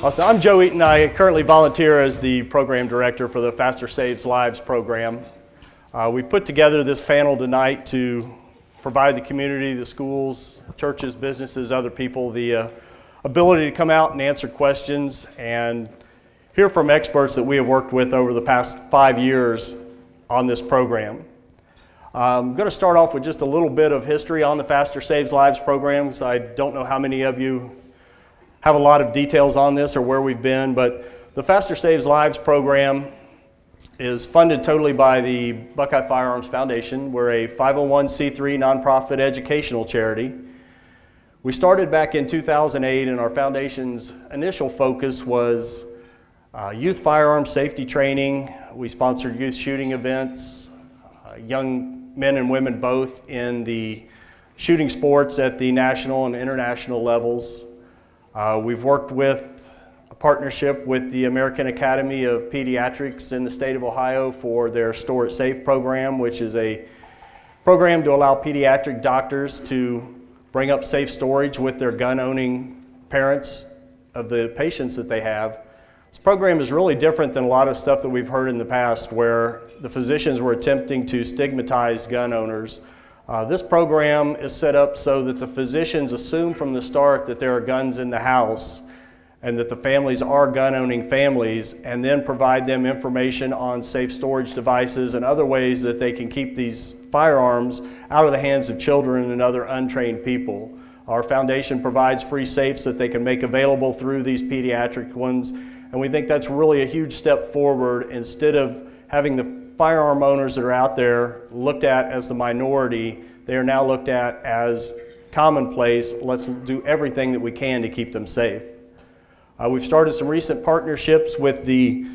Awesome. I'm Joe Eaton. I currently volunteer as the program director for the Faster Saves Lives program. We put together this panel tonight to provide the community, the schools, churches, businesses, other people the ability to come out and answer questions and hear from experts that we have worked with over the past 5 years on this program. I'm going to start off with just a little bit of history on the Faster Saves Lives programs. I don't know how many of you have a lot of details on this or where we've been, but the Faster Saves Lives program is funded totally by the Buckeye Firearms Foundation. We're a 501c3 nonprofit educational charity. We started back in 2008, and our foundation's initial focus was youth firearms safety training. We sponsored youth shooting events, young men and women both in the shooting sports at the national and international levels. We've worked with a partnership with the American Academy of Pediatrics in the state of Ohio for their Store It Safe program, which is a program to allow pediatric doctors to bring up safe storage with their gun-owning parents of the patients that they have. This program is really different than a lot of stuff that we've heard in the past where the physicians were attempting to stigmatize gun owners. This program is set up so that the physicians assume from the start that there are guns in the house and that the families are gun-owning families, and then provide them information on safe storage devices and other ways that they can keep these firearms out of the hands of children and other untrained people. Our foundation provides free safes that they can make available through these pediatric ones, and we think that's really a huge step forward. Instead of having the firearm owners that are out there looked at as the minority, they are now looked at as commonplace. Let's do everything that we can to keep them safe. We've started some recent partnerships with the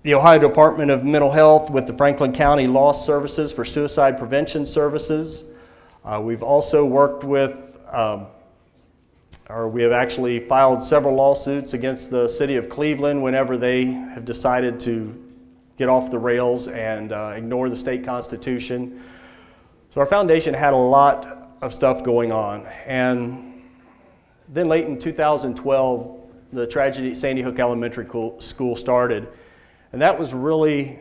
Ohio Department of Mental Health, with the Franklin County Law Services for Suicide Prevention Services. We've also worked with, we have actually filed several lawsuits against the city of Cleveland whenever they have decided to get off the rails and ignore the state constitution. So our foundation had a lot of stuff going on. And then late in 2012, the tragedy at Sandy Hook Elementary School started. And that was really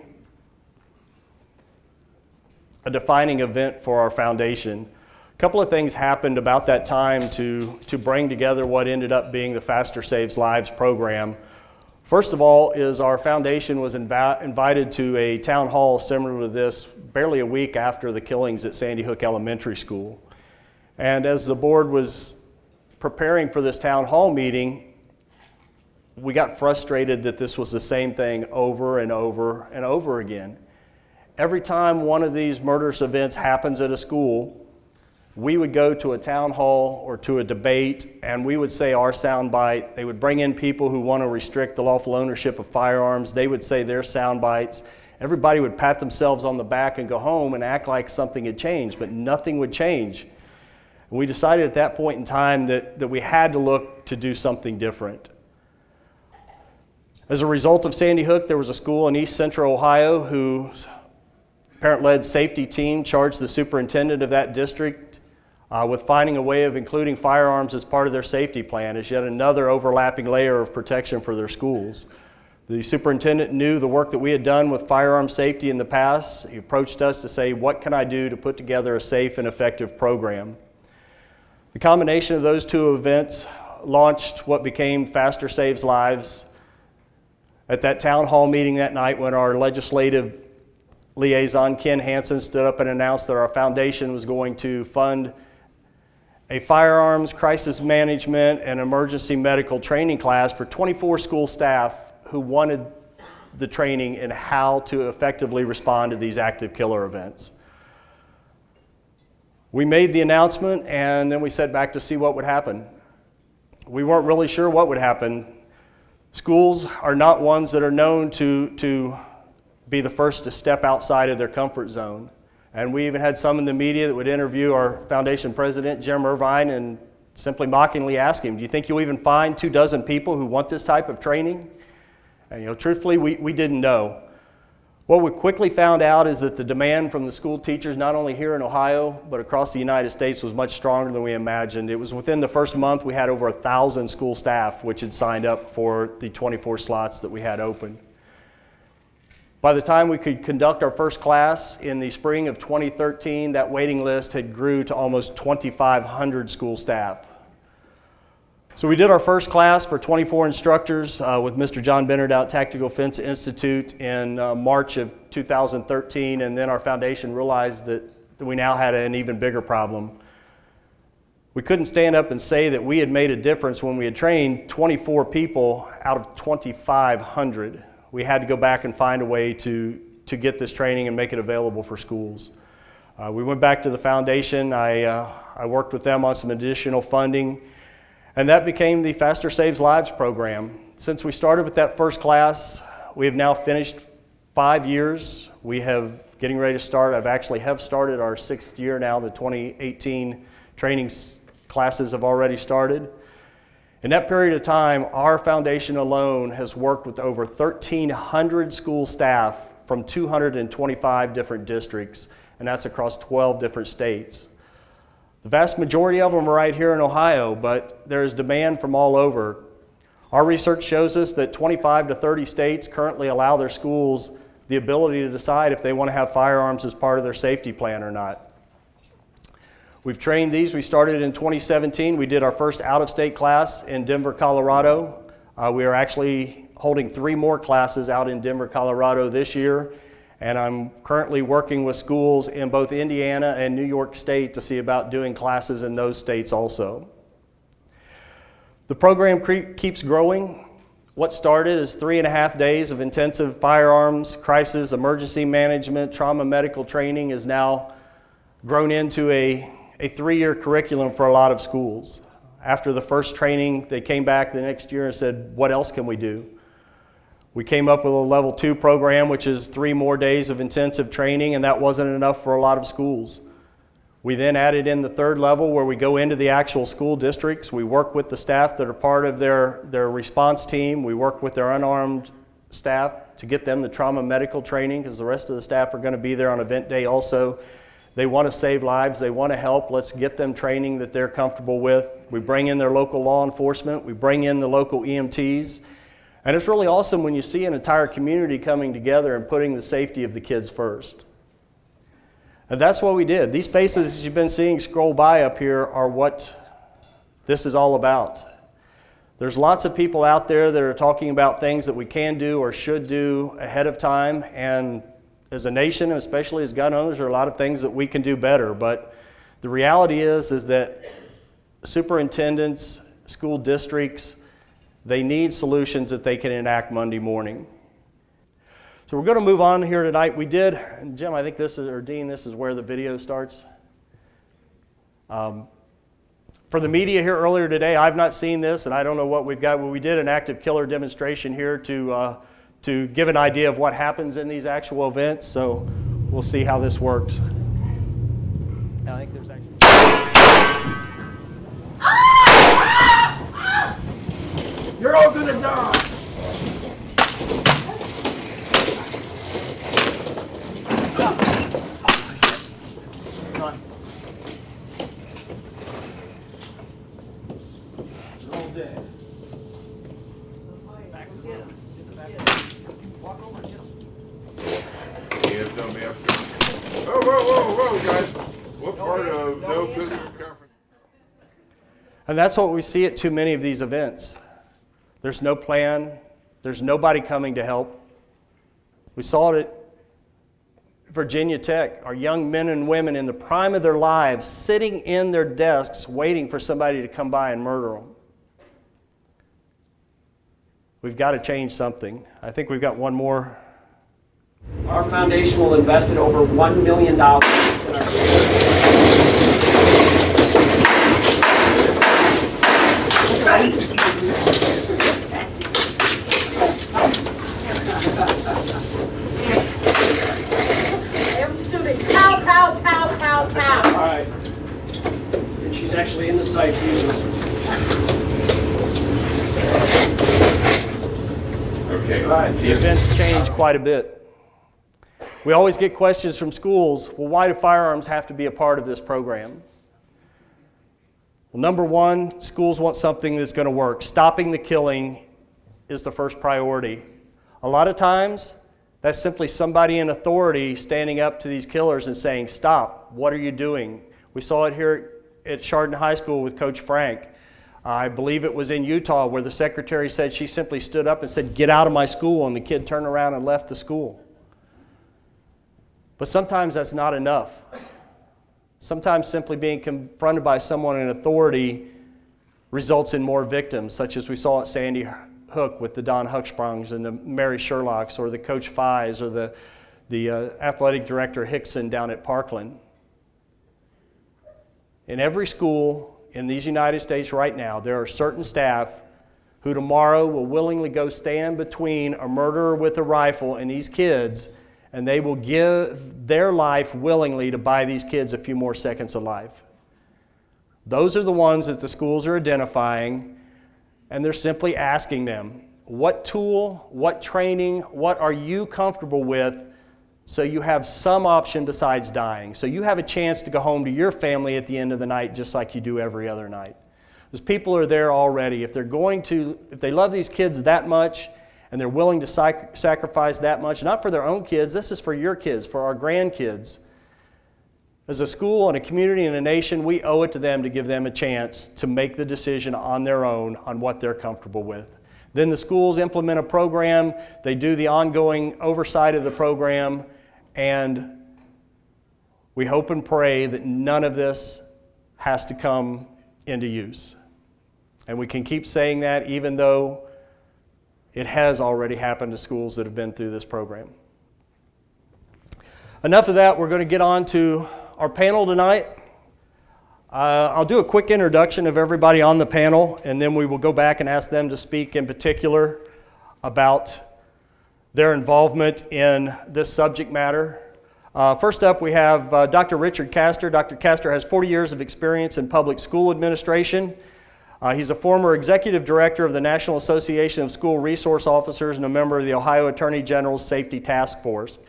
a defining event for our foundation. A couple of things happened about that time to bring together what ended up being the Faster Saves Lives program. First of all is our foundation was invited to a town hall similar to this barely a week after the killings at Sandy Hook Elementary School. And as the board was preparing for this town hall meeting, we got frustrated that this was the same thing over and over and over again. Every time one of these murderous events happens at a school, we would go to a town hall or to a debate, and we would say our soundbite. They would bring in people who want to restrict the lawful ownership of firearms. They would say their sound bites. Everybody would pat themselves on the back and go home and act like something had changed, but nothing would change. And we decided at that point in time that we had to look to do something different. As a result of Sandy Hook, there was a school in East Central Ohio whose parent-led safety team charged the superintendent of that district with finding a way of including firearms as part of their safety plan as yet another overlapping layer of protection for their schools. The superintendent knew the work that we had done with firearm safety in the past. He approached us to say, what can I do to put together a safe and effective program? The combination of those two events launched what became Faster Saves Lives. At that town hall meeting that night, when our legislative liaison, Ken Hansen, stood up and announced that our foundation was going to fund a firearms, crisis management, and emergency medical training class for 24 school staff who wanted the training in how to effectively respond to these active killer events. We made the announcement, and then we sat back to see what would happen. We weren't really sure what would happen. Schools are not ones that are known to be the first to step outside of their comfort zone. And we even had some in the media that would interview our foundation president, Jim Irvine, and simply mockingly ask him, do you think you'll even find 24 people who want this type of training? And truthfully, we didn't know. What we quickly found out is that the demand from the school teachers, not only here in Ohio, but across the United States, was much stronger than we imagined. It was within the first month we had over 1,000 school staff which had signed up for the 24 slots that we had open. By the time we could conduct our first class in the spring of 2013, that waiting list had grew to almost 2,500 school staff. So we did our first class for 24 instructors with Mr. John Bennett out at Tactical Fence Institute in March of 2013, and then our foundation realized that we now had an even bigger problem. We couldn't stand up and say that we had made a difference when we had trained 24 people out of 2,500. We had to go back and find a way to get this training and make it available for schools. We went back to the foundation. I worked with them on some additional funding, and that became the Faster Saves Lives program. Since we started with that first class, we have now finished 5 years. We have getting ready to start. Have started our 6th year now. The 2018 training classes have already started. In that period of time, our foundation alone has worked with over 1,300 school staff from 225 different districts, and that's across 12 different states. The vast majority of them are right here in Ohio, but there is demand from all over. Our research shows us that 25 to 30 states currently allow their schools the ability to decide if they want to have firearms as part of their safety plan or not. We've trained these. We started in 2017. We did our first out-of-state class in Denver, Colorado. We are actually holding 3 more classes out in Denver, Colorado this year, and I'm currently working with schools in both Indiana and New York State to see about doing classes in those states also. The program keeps growing. What started as 3.5 days of intensive firearms, crisis, emergency management, trauma medical training is now grown into a 3-year curriculum for a lot of schools. After the first training, they came back the next year and said, what else can we do? We came up with a level 2 program, which is 3 more days of intensive training, and that wasn't enough for a lot of schools. We then added in the 3rd level where we go into the actual school districts. We work with the staff that are part of their response team. We work with their unarmed staff to get them the trauma medical training, because the rest of the staff are going to be there on event day also. They want to save lives. They want to help. Let's get them training that they're comfortable with. We bring in their local law enforcement. We bring in the local EMTs. And it's really awesome when you see an entire community coming together and putting the safety of the kids first. And that's what we did. These faces that you've been seeing scroll by up here are what this is all about. There's lots of people out there that are talking about things that we can do or should do ahead of time, and as a nation, and especially as gun owners, there are a lot of things that we can do better. But the reality is that superintendents, school districts, they need solutions that they can enact Monday morning. So we're going to move on here tonight. We did, and Jim, I think this is, or Dean, this is where the video starts. For the media here earlier today, I've not seen this, and I don't know what we've got, but we did an active killer demonstration here to give an idea of what happens in these actual events. So we'll see how this works. Now, I think there's actually... You're all gonna die! Come on. You're all dead. Back to him. Get the back. Walk over and get him. Yeah, tell me after. Whoa, guys. What part of no physical conference? And that's what we see at too many of these events. There's no plan. There's nobody coming to help. We saw it at Virginia Tech, our young men and women in the prime of their lives sitting in their desks waiting for somebody to come by and murder them. We've got to change something. I think we've got one more. Our foundation will invest over $1 million in our Every student, pow, pow, pow, pow, pow. All right. And she's actually in the sights using it. Okay. All right. The events change quite a bit. We always get questions from schools, well, why do firearms have to be a part of this program? Well, number one, schools want something that's going to work. Stopping the killing is the first priority. A lot of times, that's simply somebody in authority standing up to these killers and saying, stop, what are you doing? We saw it here at Chardon High School with Coach Frank. I believe it was in Utah where the secretary said she simply stood up and said, get out of my school, and the kid turned around and left the school. But sometimes that's not enough. Sometimes simply being confronted by someone in authority results in more victims, such as we saw at Sandy Hook with the Don Hucksprongs and the Mary Sherlocks, or the Coach Fies, or the athletic director Hickson down at Parkland. In every school in these United States right now, there are certain staff who tomorrow will willingly go stand between a murderer with a rifle and these kids, and they will give their life willingly to buy these kids a few more seconds of life. Those are the ones that the schools are identifying, and they're simply asking them, what tool, what training, what are you comfortable with so you have some option besides dying, so you have a chance to go home to your family at the end of the night just like you do every other night. Because people are there already. If they love these kids that much, and they're willing to sacrifice that much, not for their own kids, this is for your kids, for our grandkids. As a school and a community and a nation, we owe it to them to give them a chance to make the decision on their own on what they're comfortable with. Then the schools implement a program, they do the ongoing oversight of the program, and we hope and pray that none of this has to come into use. And we can keep saying that even though it has already happened to schools that have been through this program. Enough of that. We're going to get on to our panel tonight. I'll do a quick introduction of everybody on the panel, and then we will go back and ask them to speak in particular about their involvement in this subject matter. First up, we have Dr. Richard Castor. Dr. Castor has 40 years of experience in public school administration. He's a former executive director of the National Association of School Resource Officers and a member of the Ohio Attorney General's Safety Task Force.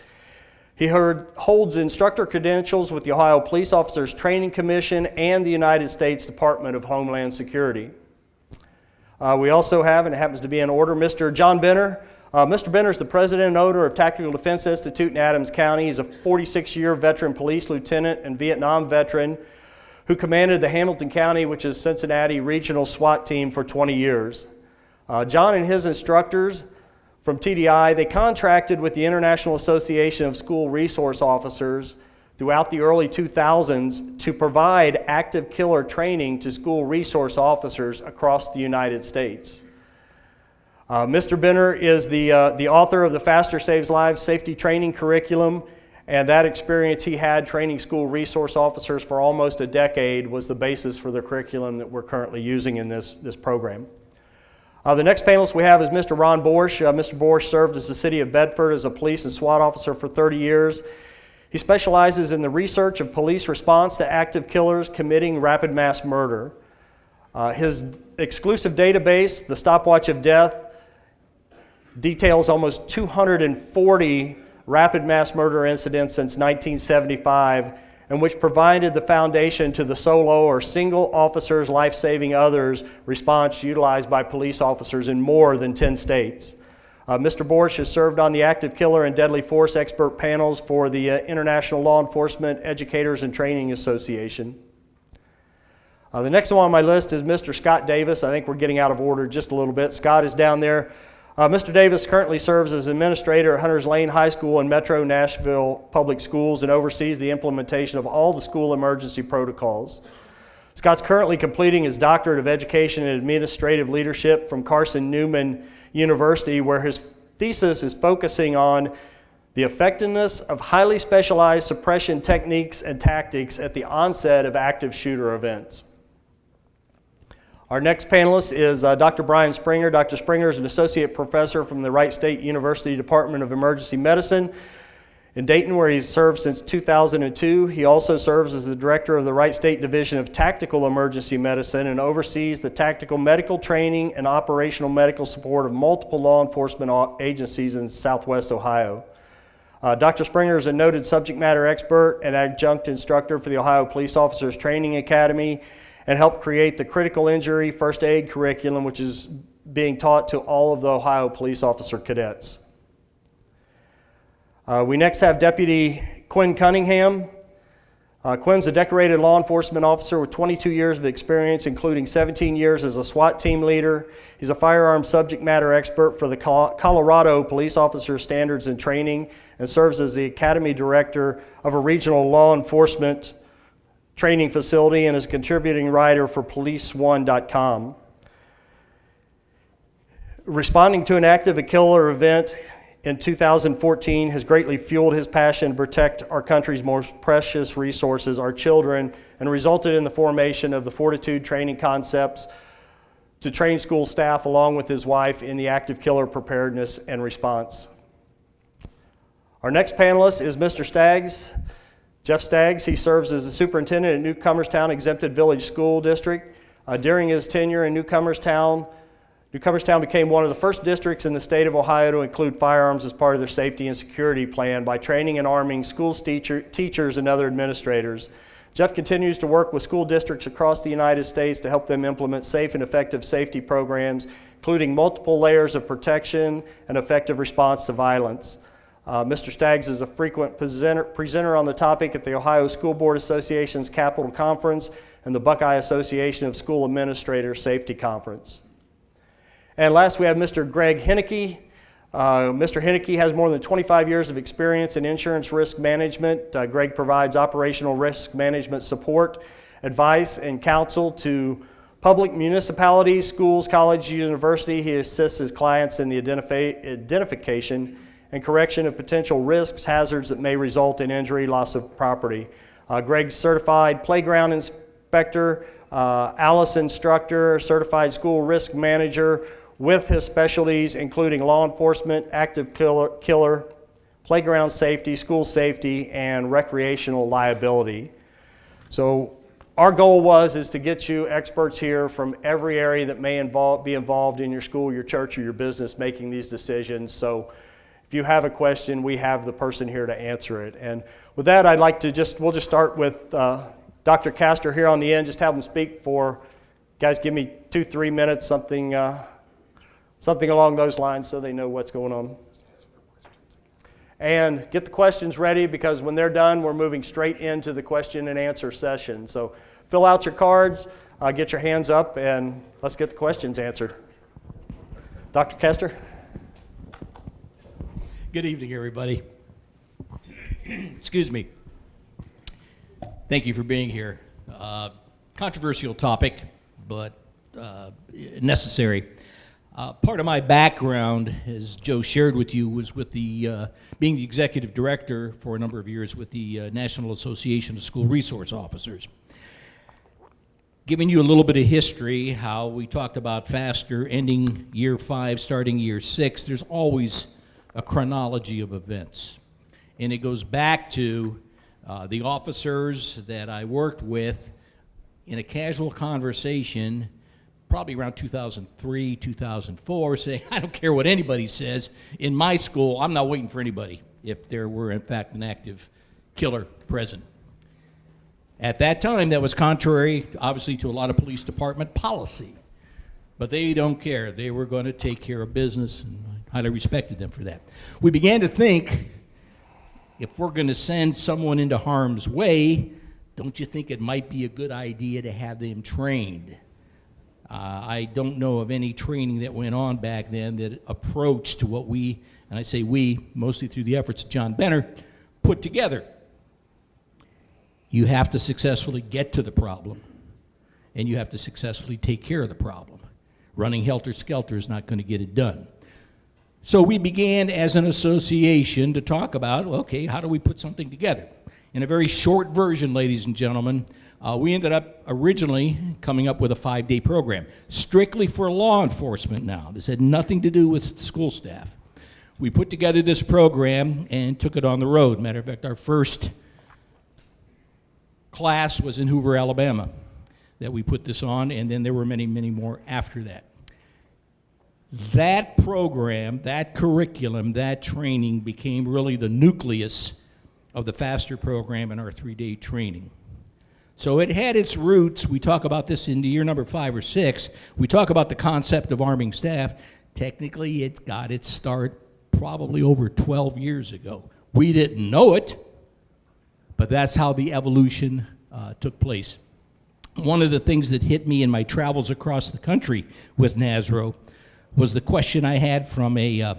He holds instructor credentials with the Ohio Police Officers Training Commission and the United States Department of Homeland Security. We also have, and it happens to be in order, Mr. John Benner. Mr. Benner is the president and owner of Tactical Defense Institute in Adams County. He's a 46-year veteran police lieutenant and Vietnam veteran who commanded the Hamilton County, which is Cincinnati Regional SWAT team for 20 years. John and his instructors from TDI, they contracted with the International Association of School Resource Officers throughout the early 2000s to provide active killer training to school resource officers across the United States. Mr. Benner is the author of the Faster Saves Lives Safety Training Curriculum, and that experience he had training school resource officers for almost a decade was the basis for the curriculum that we're currently using in this program. The next panelist we have is Mr. Ron Borsch. Mr. Borsch served as the City of Bedford as a police and SWAT officer for 30 years. He specializes in the research of police response to active killers committing rapid mass murder. His exclusive database, the Stopwatch of Death, details almost 240 rapid mass murder incidents since 1975, and which provided the foundation to the solo or single officers life-saving others response utilized by police officers in more than 10 states. Mr. Borsch has served on the active killer and deadly force expert panels for the International Law Enforcement Educators and Training Association. The next one on my list is Mr. Scott Davis. I think we're getting out of order just a little bit. Scott is down there. Mr. Davis currently serves as administrator at Hunters Lane High School and Metro Nashville Public Schools and oversees the implementation of all the school emergency protocols. Scott's currently completing his doctorate of education in administrative leadership from Carson Newman University, where his thesis is focusing on the effectiveness of highly specialized suppression techniques and tactics at the onset of active shooter events. Our next panelist is Dr. Brian Springer. Dr. Springer is an associate professor from the Wright State University Department of Emergency Medicine in Dayton, where he's served since 2002. He also serves as the director of the Wright State Division of Tactical Emergency Medicine and oversees the tactical medical training and operational medical support of multiple law enforcement agencies in Southwest Ohio. Dr. Springer is a noted subject matter expert and adjunct instructor for the Ohio Police Officers Training Academy and helped create the critical injury first aid curriculum, which is being taught to all of the Ohio police officer cadets. We next have Deputy Quinn Cunningham. Quinn's a decorated law enforcement officer with 22 years of experience, including 17 years as a SWAT team leader. He's a firearms subject matter expert for the Colorado Police Officer Standards and Training and serves as the Academy Director of a regional law enforcement training facility and is a contributing writer for PoliceOne.com. Responding to an active killer event in 2014 has greatly fueled his passion to protect our country's most precious resources, our children, and resulted in the formation of the Fortitude training concepts to train school staff along with his wife in the active killer preparedness and response. Our next panelist is Mr. Staggs, Jeff Staggs. He serves as the superintendent at Newcomerstown Exempted Village School District. During his tenure in Newcomerstown became one of the first districts in the state of Ohio to include firearms as part of their safety and security plan by training and arming schools teachers and other administrators. Jeff continues to work with school districts across the United States to help them implement safe and effective safety programs, including multiple layers of protection and effective response to violence. Mr. Staggs is a frequent presenter on the topic at the Ohio School Board Association's Capital Conference and the Buckeye Association of School Administrators Safety Conference. And last, we have Mr. Greg Henke. Mr. Henke has more than 25 years of experience in insurance risk management. Greg provides operational risk management support, advice, and counsel to public municipalities, schools, colleges, university. He assists his clients in the identification and correction of potential risks, hazards that may result in injury, loss of property. Greg's certified playground inspector, ALICE instructor, certified school risk manager, with his specialties including law enforcement, active killer, playground safety, school safety, and recreational liability. So our goal is to get you experts here from every area that may be involved in your school, your church, or your business making these decisions. So if you have a question, we have the person here to answer it. And with that, I'd like to we'll just start with Dr. Castor here on the end. Just have him speak for, guys, give me 2-3 minutes, something along those lines so they know what's going on. And get the questions ready because when they're done, we're moving straight into the question and answer session. So fill out your cards, get your hands up, and let's get the questions answered. Dr. Castor? Good evening, everybody. Excuse me. Thank you for being here. Controversial topic, but necessary. Part of my background, as Joe shared with you, was with being the executive director for a number of years with the National Association of School Resource Officers. Giving you a little bit of history, how we talked about FASTER ending year 5, starting year 6, there's always a chronology of events. And it goes back to the officers that I worked with in a casual conversation probably around 2003, 2004, saying, I don't care what anybody says. In my school, I'm not waiting for anybody if there were, in fact, an active killer present. At that time, that was contrary, obviously, to a lot of police department policy. But they don't care. They were going to take care of business, and I highly respected them for that. We began to think, if we're going to send someone into harm's way, don't you think it might be a good idea to have them trained? I don't know of any training that went on back then that approached to what we, and I say we, mostly through the efforts of John Benner, put together. You have to successfully get to the problem, and you have to successfully take care of the problem. Running helter-skelter is not going to get it done. So we began as an association to talk about, okay, how do we put something together? In a very short version, ladies and gentlemen, we ended up originally coming up with a 5-day program, strictly for law enforcement now. This had nothing to do with school staff. We put together this program and took it on the road. Matter of fact, our first class was in Hoover, Alabama, that we put this on, and then there were many, many more after that. That program, that curriculum, that training became really the nucleus of the FASTER program and our 3-day training. So it had its roots. We talk about this in year number 5 or 6. We talk about the concept of arming staff. Technically, it got its start probably over 12 years ago. We didn't know it, but that's how the evolution took place. One of the things that hit me in my travels across the country with NASRO was the question I had from a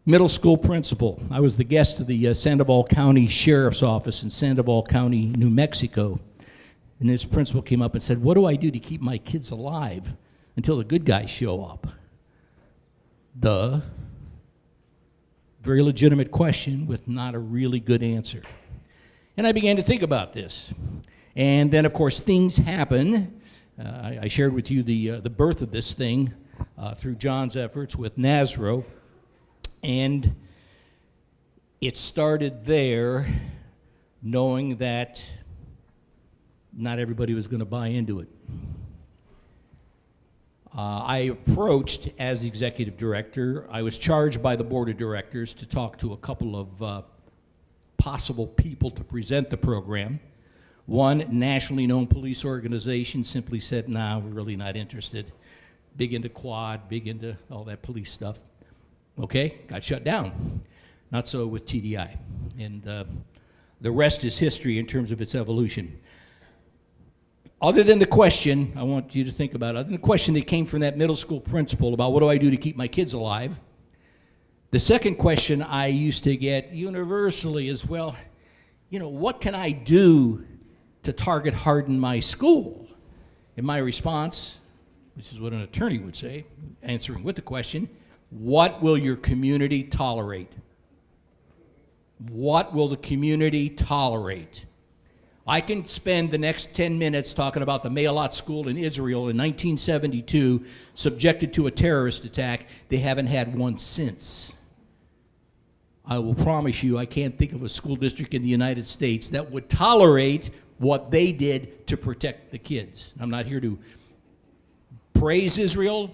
middle school principal. I was the guest of the Sandoval County Sheriff's Office in Sandoval County, New Mexico. And this principal came up and said, "What do I do to keep my kids alive until the good guys show up?" Very legitimate question with not a really good answer. And I began to think about this. And then, of course, things happen. I shared with you the birth of this thing through John's efforts with NASRO. And it started there, knowing that not everybody was going to buy into it. I approached as executive director. I was charged by the board of directors to talk to a couple of possible people to present the program. One nationally known police organization simply said, "Nah, we're really not interested." Big into quad, big into all that police stuff. Okay, got shut down. Not so with TDI. And the rest is history in terms of its evolution. Other than the question, I want you to think about it, other than the question that came from that middle school principal about what do I do to keep my kids alive, the second question I used to get universally is, well, what can I do to target harden my school? And my response, which is what an attorney would say, answering with the question, what will your community tolerate? What will the community tolerate? I can spend the next 10 minutes talking about the Meilat school in Israel in 1972, subjected to a terrorist attack. They haven't had one since. I will promise you, I can't think of a school district in the United States that would tolerate what they did to protect the kids. I'm not here to praise Israel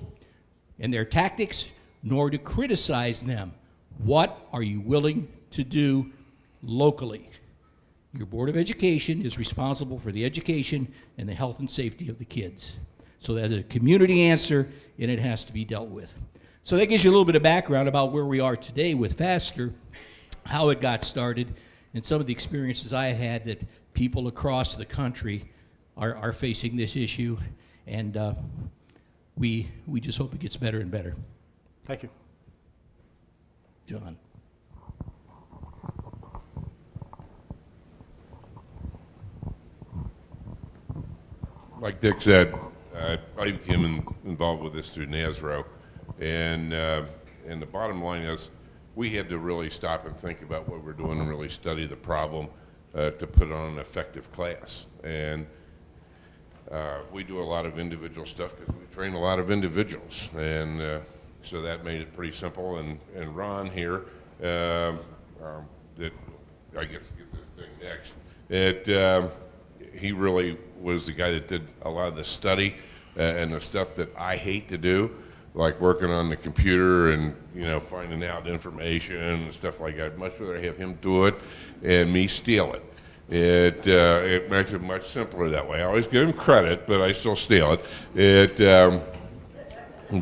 and their tactics, nor to criticize them. What are you willing to do locally? Your Board of Education is responsible for the education and the health and safety of the kids. So that's a community answer, and it has to be dealt with. So that gives you a little bit of background about where we are today with FASTER, how it got started, and some of the experiences I had that people across the country are facing this issue, and we just hope it gets better and better. Thank you. John. Like Dick said, I became involved with this through NASRO, and the bottom line is we had to really stop and think about what we're doing and really study the problem to put on an effective class. And we do a lot of individual stuff because we train a lot of individuals, and so that made it pretty simple. And Ron here, that I guess get this thing next. He really was the guy that did a lot of the study and the stuff that I hate to do, like working on the computer and finding out information and stuff like that. I'd much rather have him do it and me steal it. It makes it much simpler that way. I always give him credit, but I still steal it.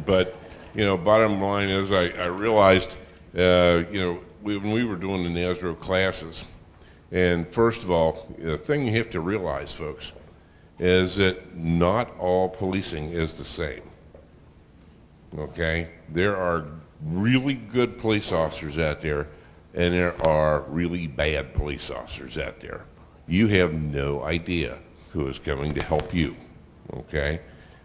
But bottom line is I realized when we were doing the NASRO classes. And first of all, the thing you have to realize, folks, is that not all policing is the same. Okay? There are really good police officers out there, and there are really bad police officers out there. You have no idea who is coming to help you. Okay?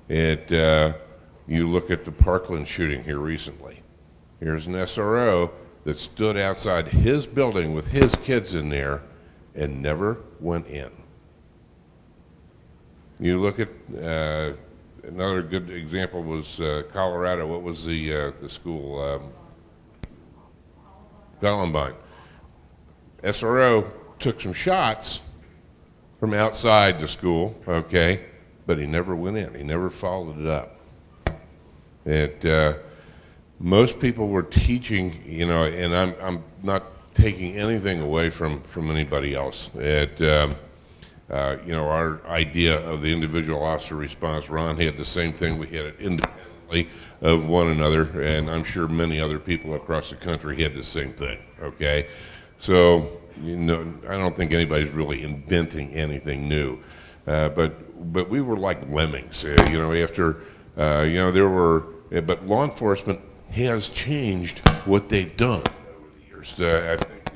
You look at the Parkland shooting here recently. Here's an SRO that stood outside his building with his kids in there and never went in. You look at another good example was Colorado. What was the school? Columbine. SRO took some shots from outside the school, okay, but he never went in. He never followed it up. Most people were teaching, and I'm not taking anything away from anybody else. Our idea of the individual officer response, Ron had the same thing. We had it independently of one another, and I'm sure many other people across the country had the same thing, okay? So, I don't think anybody's really inventing anything new. But we were like lemmings, but law enforcement has changed what they've done over the years. I think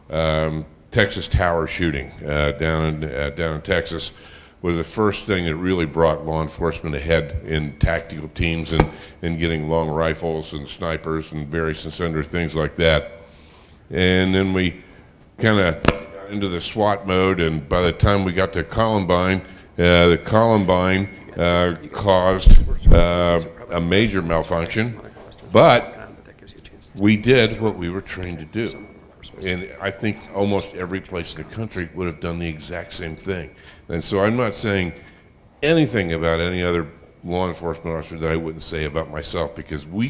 the Texas Tower shooting down in Texas was the first thing that really brought law enforcement ahead in tactical teams and getting long rifles and snipers and various and sundry things like that. And then we kind of got into the SWAT mode, and by the time we got to Columbine, the Columbine caused a major malfunction, but we did what we were trained to do. And I think almost every place in the country would have done the exact same thing. And so I'm not saying anything about any other law enforcement officer that I wouldn't say about myself, because we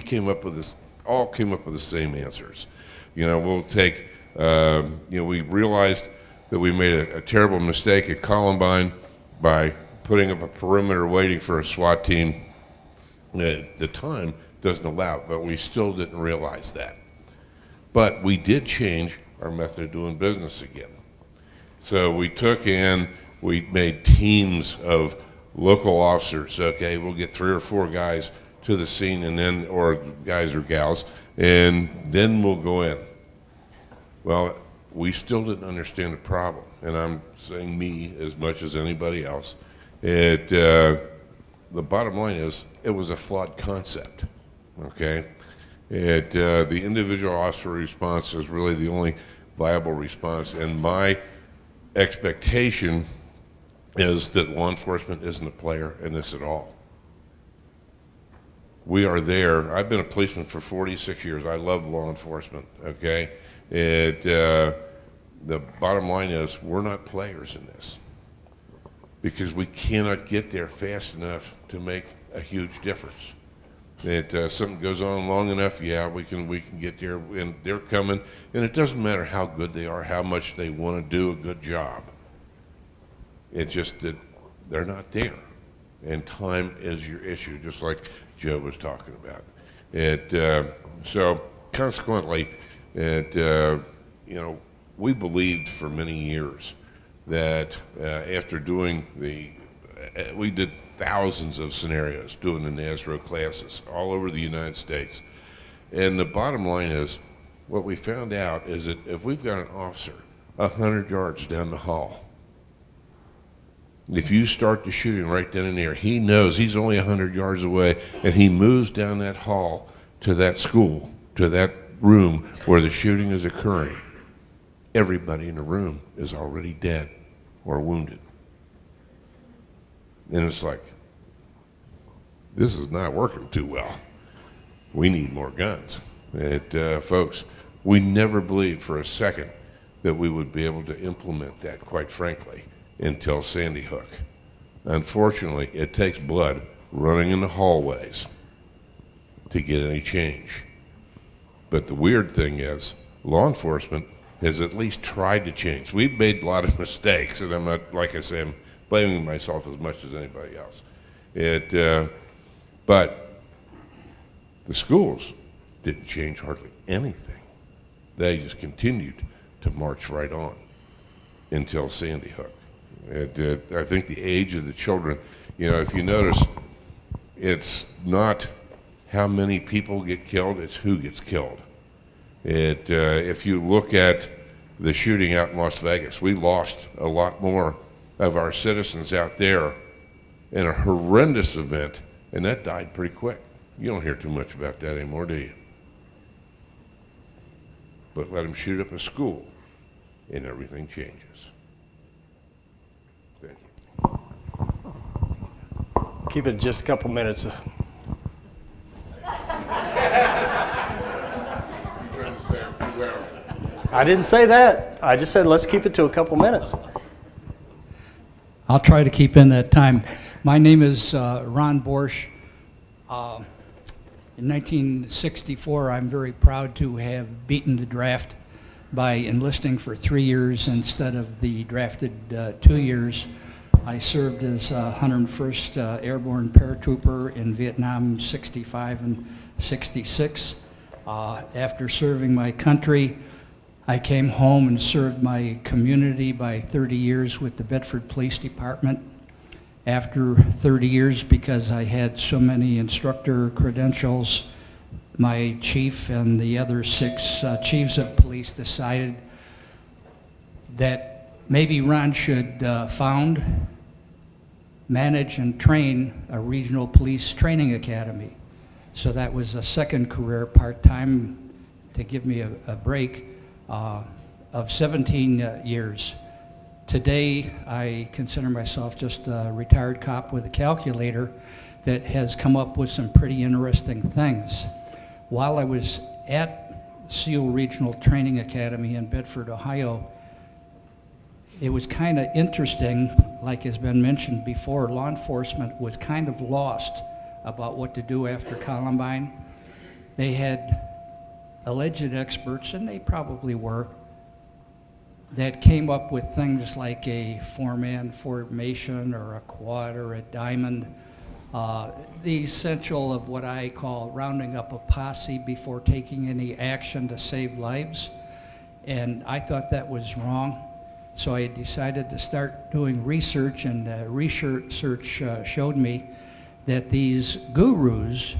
all came up with the same answers. We'll take, we realized that we made a terrible mistake at Columbine by putting up a perimeter waiting for a SWAT team. The time doesn't allow it, but we still didn't realize that. But we did change our method of doing business again. So we we made teams of local officers. Okay, we'll get 3 or 4 guys to the scene, or guys or gals, and then we'll go in. Well, we still didn't understand the problem, and I'm saying me as much as anybody else. The bottom line is, it was a flawed concept, okay? The individual officer response is really the only viable response, and my expectation is that law enforcement isn't a player in this at all. We are there. I've been a policeman for 46 years. I love law enforcement, okay? The bottom line is, we're not players in this, because we cannot get there fast enough to make a huge difference. Something goes on long enough, yeah, we can get there, and they're coming, and it doesn't matter how good they are, how much they want to do a good job. It's just that they're not there, and time is your issue, just like Joe was talking about. So consequently, we believed for many years that after doing we did thousands of scenarios doing the NASRO classes all over the United States. And the bottom line is, what we found out is that if we've got an officer 100 yards down the hall, if you start the shooting right then and there, he knows he's only 100 yards away, and he moves down that hall to that school, to that room where the shooting is occurring. Everybody in the room is already dead or wounded. And it's like, this is not working too well. We need more guns. Folks, we never believed for a second that we would be able to implement that, quite frankly, until Sandy Hook. Unfortunately, it takes blood running in the hallways to get any change. But the weird thing is, law enforcement has at least tried to change. We've made a lot of mistakes, and I'm not, like I say, I'm blaming myself as much as anybody else. But the schools didn't change hardly anything. They just continued to march right on until Sandy Hook. I think the age of the children, if you notice, it's not how many people get killed, it's who gets killed. If you look at the shooting out in Las Vegas, we lost a lot more of our citizens out there in a horrendous event, and that died pretty quick. You don't hear too much about that anymore, do you? But let them shoot up a school, and everything changes. Thank you. Keep it just a couple minutes. I didn't say that. I just said let's keep it to a couple minutes. I'll try to keep in that time. My name is Ron Borsch. In 1964, I'm very proud to have beaten the draft by enlisting for 3 years instead of the drafted 2 years. I served as 101st Airborne Paratrooper in Vietnam 65 and 66. After serving my country, I came home and served my community by 30 years with the Bedford Police Department. After 30 years, because I had so many instructor credentials, my chief and the other 6 chiefs of police decided that maybe Ron should found, manage, and train a regional police training academy. So that was a second career, part-time, to give me a break of 17 years. Today, I consider myself just a retired cop with a calculator that has come up with some pretty interesting things. While I was at SEAL Regional Training Academy in Bedford, Ohio, it was kind of interesting, like has been mentioned before, law enforcement was kind of lost about what to do after Columbine. They had alleged experts, and they probably were, that came up with things like a 4-man formation or a quad or a diamond, the essential of what I call rounding up a posse before taking any action to save lives. And I thought that was wrong. So I decided to start doing research, and research showed me that these gurus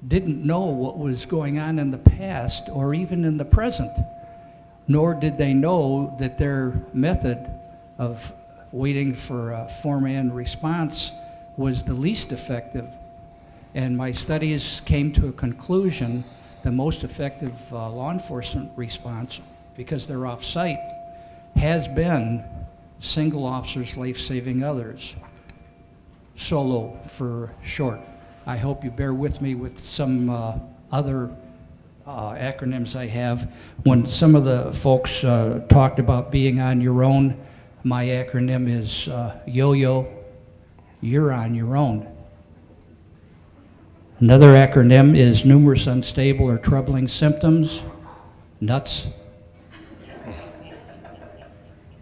didn't know what was going on in the past or even in the present, nor did they know that their method of waiting for a 4-man response was the least effective. And my studies came to a conclusion: the most effective law enforcement response, because they're off-site, has been single officers life-saving others, SOLO for short. I hope you bear with me with some other acronyms I have. When some of the folks talked about being on your own, my acronym is YOYO, you're on your own. Another acronym is numerous unstable or troubling symptoms, nuts.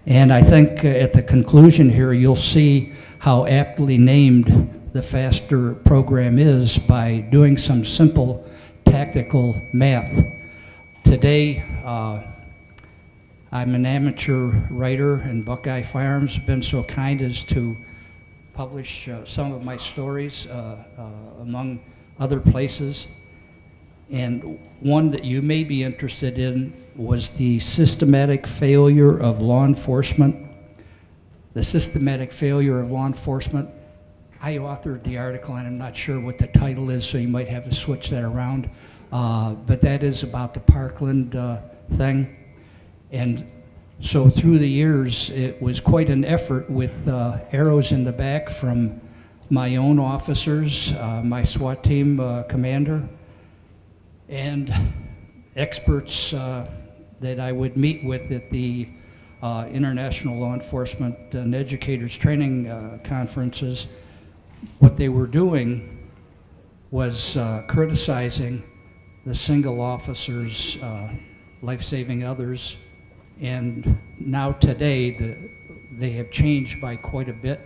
And I think at the conclusion here, you'll see how aptly named the FASTER program is by doing some simple tactical math. Today, I'm an amateur writer, and Buckeye Firearms have been so kind as to publish some of my stories among other places. And one that you may be interested in was the systematic failure of law enforcement. The systematic failure of law enforcement. I authored the article, and I'm not sure what the title is, so you might have to switch that around. But that is about the Parkland thing. And so through the years, it was quite an effort with arrows in the back from my own officers, my SWAT team commander, and experts that I would meet with at the International Law Enforcement and Educators Training Conferences. What they were doing was criticizing the single officers, life-saving others, and now today they have changed by quite a bit,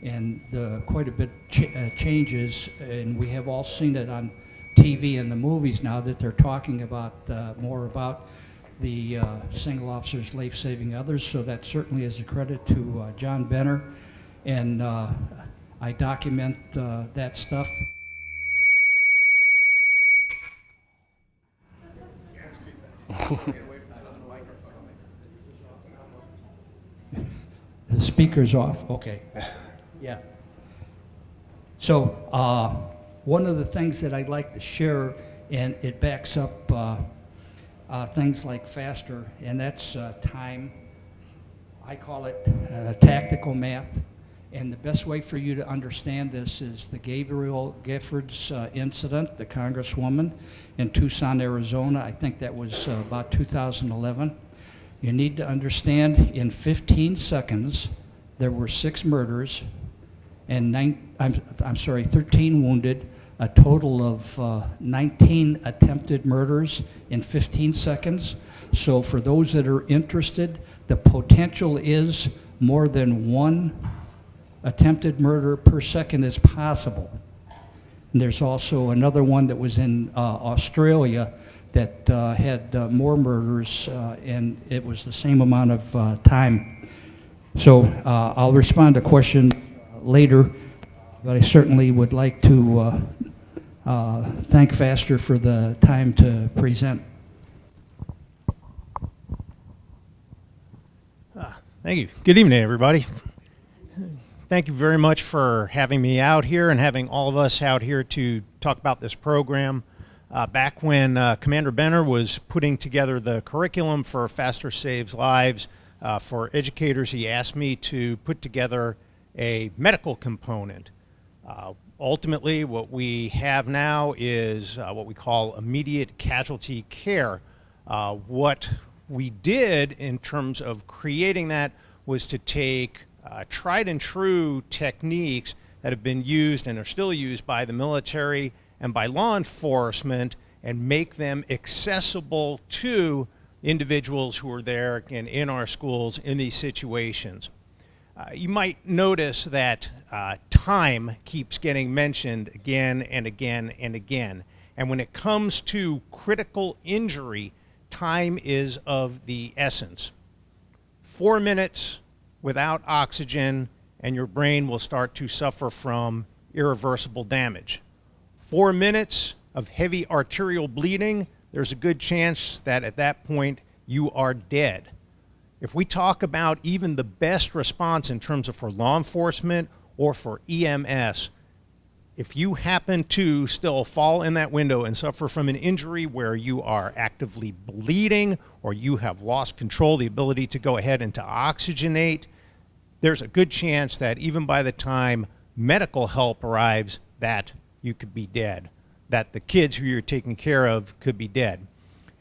and quite a bit changes, and we have all seen it on TV and the movies now that they're talking about more about the single officers life-saving others. So that certainly is a credit to John Benner, and I document that stuff. The speaker's off. Okay. Yeah. So one of the things that I'd like to share, and it backs up things like FASTER, and that's time. I call it tactical math. And the best way for you to understand this is the Gabriel Giffords incident, the Congresswoman in Tucson, Arizona. I think that was about 2011. You need to understand, in 15 seconds, there were 6 murders and 13 wounded, a total of 19 attempted murders in 15 seconds. So for those that are interested, the potential is more than one attempted murder per second is possible. And there's also another one that was in Australia that had more murders, and it was the same amount of time. So I'll respond to questions later, but I certainly would like to thank Faster for the time to present. Thank you. Good evening, everybody. Thank you very much for having me out here and having all of us out here to talk about this program. Back when Commander Benner was putting together the curriculum for Faster Saves Lives for educators, he asked me to put together a medical component. Ultimately, what we have now is what we call immediate casualty care. What we did in terms of creating that was to take tried and true techniques that have been used and are still used by the military and by law enforcement and make them accessible to individuals who are there and in our schools in these situations. You might notice that time keeps getting mentioned again and again and again. And when it comes to critical injury, time is of the essence. 4 minutes without oxygen and your brain will start to suffer from irreversible damage. 4 minutes of heavy arterial bleeding, there's a good chance that at that point you are dead. If we talk about even the best response in terms of for law enforcement or for EMS, if you happen to still fall in that window and suffer from an injury where you are actively bleeding or you have lost control, the ability to go ahead and to oxygenate, there's a good chance that even by the time medical help arrives, that you could be dead, that the kids who you're taking care of could be dead.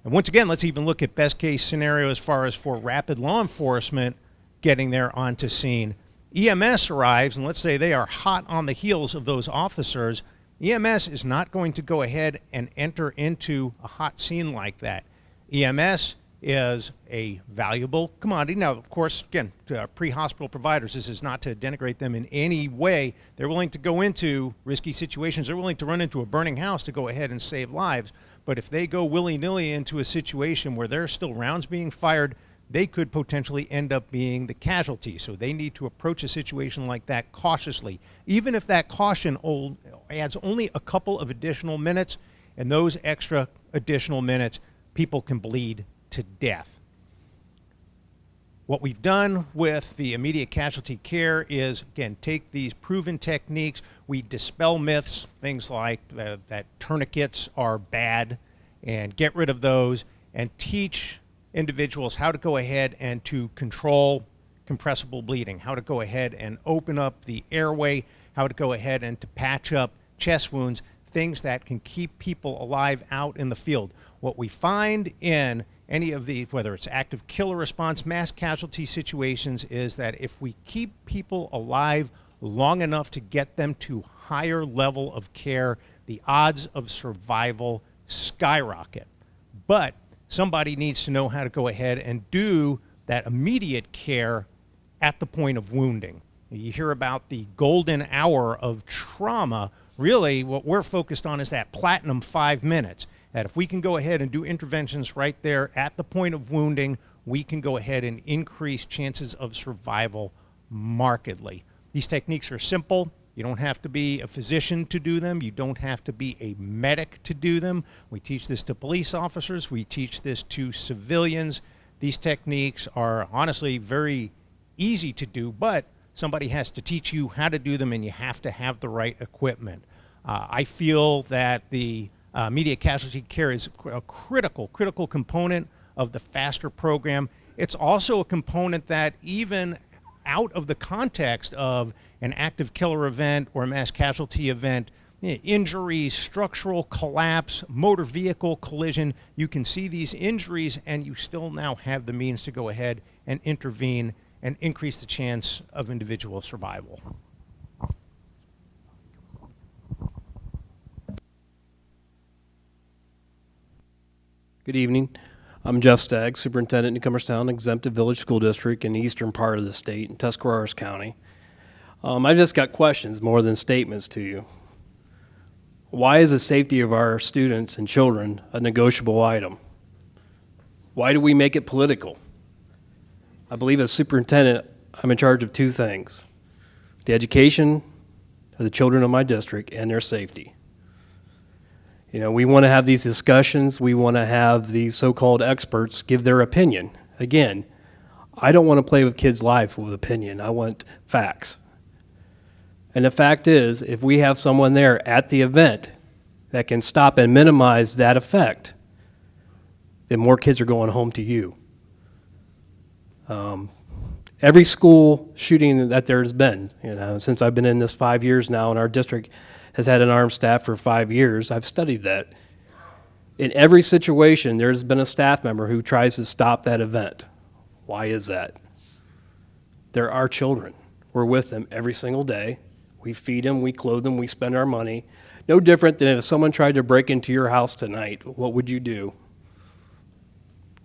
And once again, let's even look at best case scenario as far as for rapid law enforcement getting there onto scene. EMS arrives, and let's say they are hot on the heels of those officers. EMS is not going to go ahead and enter into a hot scene like that. EMS is a valuable commodity. Now, of course, again, to pre-hospital providers, this is not to denigrate them in any way. They're willing to go into risky situations. They're willing to run into a burning house to go ahead and save lives. But if they go willy-nilly into a situation where there's still rounds being fired, they could potentially end up being the casualty. So they need to approach a situation like that cautiously. Even if that caution adds only a couple of additional minutes, and those extra additional minutes, people can bleed to death. What we've done with the immediate casualty care is, again, take these proven techniques. We dispel myths, things like that tourniquets are bad, and get rid of those, and teach individuals how to go ahead and to control compressible bleeding, how to go ahead and open up the airway, how to go ahead and to patch up chest wounds, things that can keep people alive out in the field. What we find in any of the, whether it's active killer response, mass casualty situations, is that if we keep people alive long enough to get them to higher level of care, the odds of survival skyrocket. But somebody needs to know how to go ahead and do that immediate care at the point of wounding. You hear about the golden hour of trauma. Really, what we're focused on is that platinum 5 minutes. That if we can go ahead and do interventions right there at the point of wounding, we can go ahead and increase chances of survival markedly. These techniques are simple. You don't have to be a physician to do them. You don't have to be a medic to do them. We teach this to police officers. We teach this to civilians. These techniques are honestly very easy to do, but somebody has to teach you how to do them, and you have to have the right equipment. I feel that the immediate casualty care is a critical component of the FASTER program. It's also a component that even out of the context of an active killer event or a mass casualty event, injuries, structural collapse, motor vehicle collision, you can see these injuries and you still now have the means to go ahead and intervene and increase the chance of individual survival. Good evening. I'm Jeff Stagg, Superintendent in Cumberstown Exempted Village School District in the eastern part of the state in Tuscarawas County. I just got questions more than statements to you. Why is the safety of our students and children a negotiable item? Why do we make it political? I believe as superintendent, I'm in charge of two things: the education of the children of my district and their safety. You know, we want to have these discussions. We want to have these so-called experts give their opinion. Again, I don't want to play with kids' lives with opinion. I want facts. And the fact is, if we have someone there at the event that can stop and minimize that effect, then more kids are going home to you. Every school shooting that there's been, you know, since I've been in this 5 years now, and our district has had an armed staff for 5 years, I've studied that. In every situation, there's been a staff member who tries to stop that event. Why is that? They're our children. We're with them every single day. We feed them, we clothe them, we spend our money. No different than if someone tried to break into your house tonight, what would you do?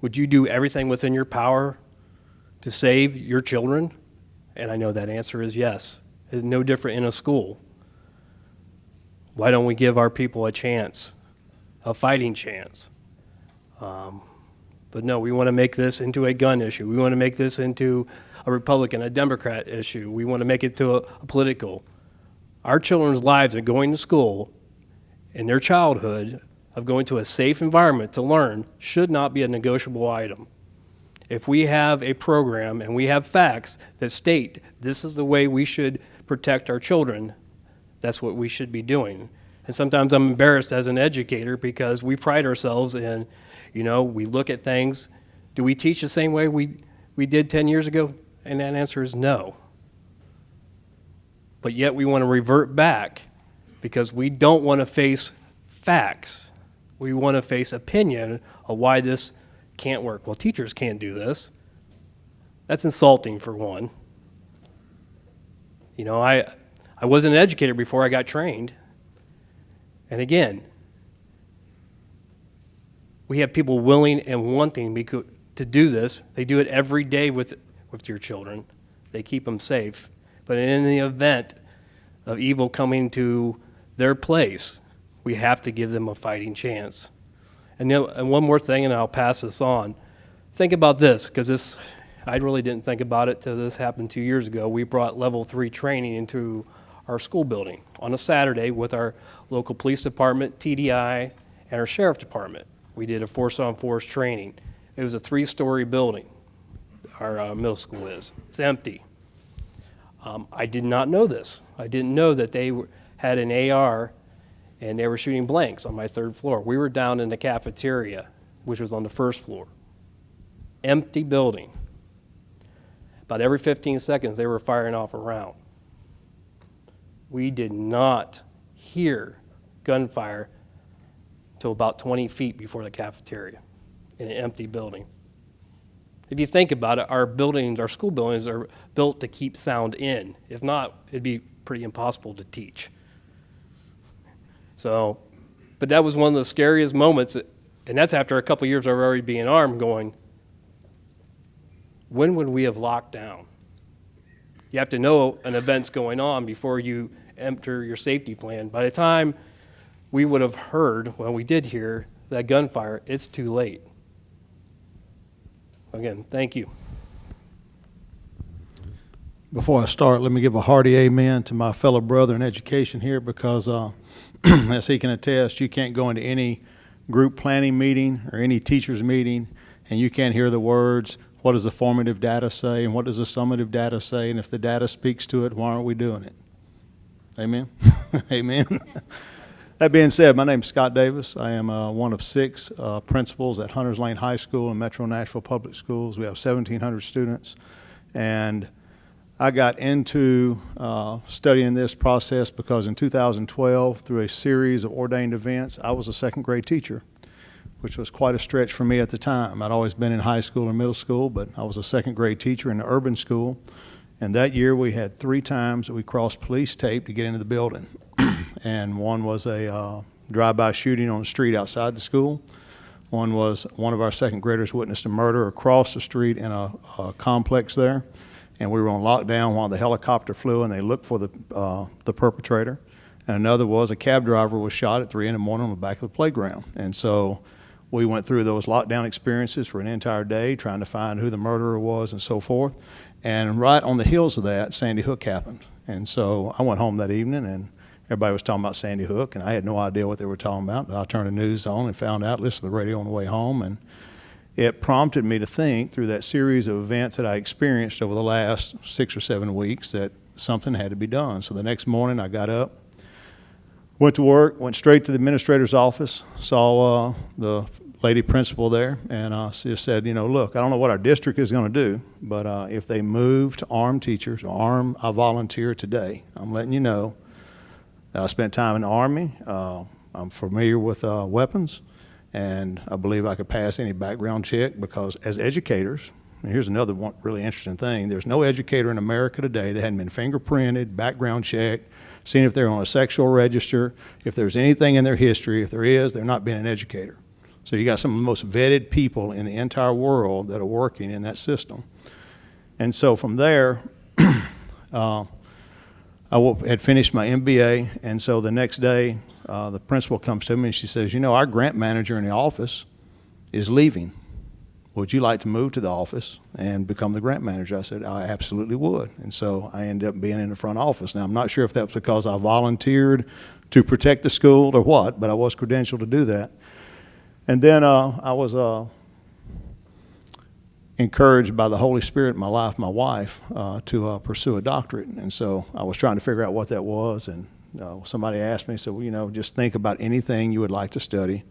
Would you do everything within your power to save your children? And I know that answer is yes. It's no different in a school. Why don't we give our people a chance, a fighting chance? But no, we want to make this into a gun issue. We want to make this into a Republican, a Democrat issue. We want to make it to a political. Our children's lives of going to school and their childhood of going to a safe environment to learn should not be a negotiable item. If we have a program and we have facts that state this is the way we should protect our children, that's what we should be doing. And sometimes I'm embarrassed as an educator because we pride ourselves in, you know, we look at things. Do we teach the same way we did 10 years ago? And that answer is no. But yet we want to revert back because we don't want to face facts. We want to face opinion of why this can't work. Well, teachers can't do this. That's insulting, for one. You know, I wasn't an educator before I got trained. And again, we have people willing and wanting to do this. They do it every day with your children. They keep them safe. But in the event of evil coming to their place, we have to give them a fighting chance. And, you know, and one more thing, and I'll pass this on. Think about this, because I really didn't think about it till this happened 2 years ago. We brought level 3 training into our school building on a Saturday with our local police department, TDI, and our sheriff department. We did a force-on-force training. It was a 3-story building, our middle school is. It's empty. I did not know this. I didn't know that they had an AR and they were shooting blanks on my 3rd floor. We were down in the cafeteria, which was on the 1st floor. Empty building. About every 15 seconds, they were firing off a round. We did not hear gunfire till about 20 feet before the cafeteria in an empty building. If you think about it, our buildings, our school buildings are built to keep sound in. If not, it'd be pretty impossible to teach. So, but that was one of the scariest moments, and that's after a couple of years of already being armed, going, when would we have locked down? You have to know an event's going on before you enter your safety plan. By the time we would have heard, well, we did hear that gunfire, it's too late. Again, thank you. Before I start, let me give a hearty amen to my fellow brother in education here, because as he can attest, you can't go into any group planning meeting or any teacher's meeting and you can't hear the words, what does the formative data say and what does the summative data say, and if the data speaks to it, why aren't we doing it? Amen? Amen. That being said, my name is Scott Davis. I am one of 6 principals at Hunters Lane High School and Metro Nashville Public Schools. We have 1,700 students, and I got into studying this process because in 2012, through a series of ordained events, I was a 2nd grade teacher, which was quite a stretch for me at the time. I'd always been in high school or middle school, but I was a 2nd grade teacher in an urban school. And that year we had 3 times that we crossed police tape to get into the building. And one was a drive-by shooting on the street outside the school. One was one of our second graders witnessed a murder across the street in a complex there, and we were on lockdown while the helicopter flew and they looked for the perpetrator. And another was a cab driver was shot at 3 in the morning on the back of the playground. And so we went through those lockdown experiences for an entire day trying to find who the murderer was and so forth. And right on the heels of that, Sandy Hook happened. And so I went home that evening and everybody was talking about Sandy Hook, and I had no idea what they were talking about. I turned the news on and found out, listened to the radio on the way home, and it prompted me to think through that series of events that I experienced over the last 6 or 7 weeks that something had to be done. So the next morning I got up, went to work, went straight to the administrator's office, saw the lady principal there, and just said, you know, look, I don't know what our district is going to do, but if they move to arm teachers, or I volunteer today. I'm letting you know. I spent time in the Army. I'm familiar with weapons, and I believe I could pass any background check because as educators, and here's another one really interesting thing, there's no educator in America today that hadn't been fingerprinted, background checked, seen if they're on a sexual register, if there's anything in their history. If there is, they're not being an educator. So you got some of the most vetted people in the entire world that are working in that system. And so from there, I had finished my MBA, and so the next day, the principal comes to me and she says, you know, our grant manager in the office is leaving. Would you like to move to the office and become the grant manager? I said, I absolutely would. And so I ended up being in the front office. Now, I'm not sure if that was because I volunteered to protect the school or what, but I was credentialed to do that. And then I was encouraged by the Holy Spirit in my life, my wife, to pursue a doctorate. And so I was trying to figure out what that was, and somebody asked me, so, you know, just think about anything you would like to study.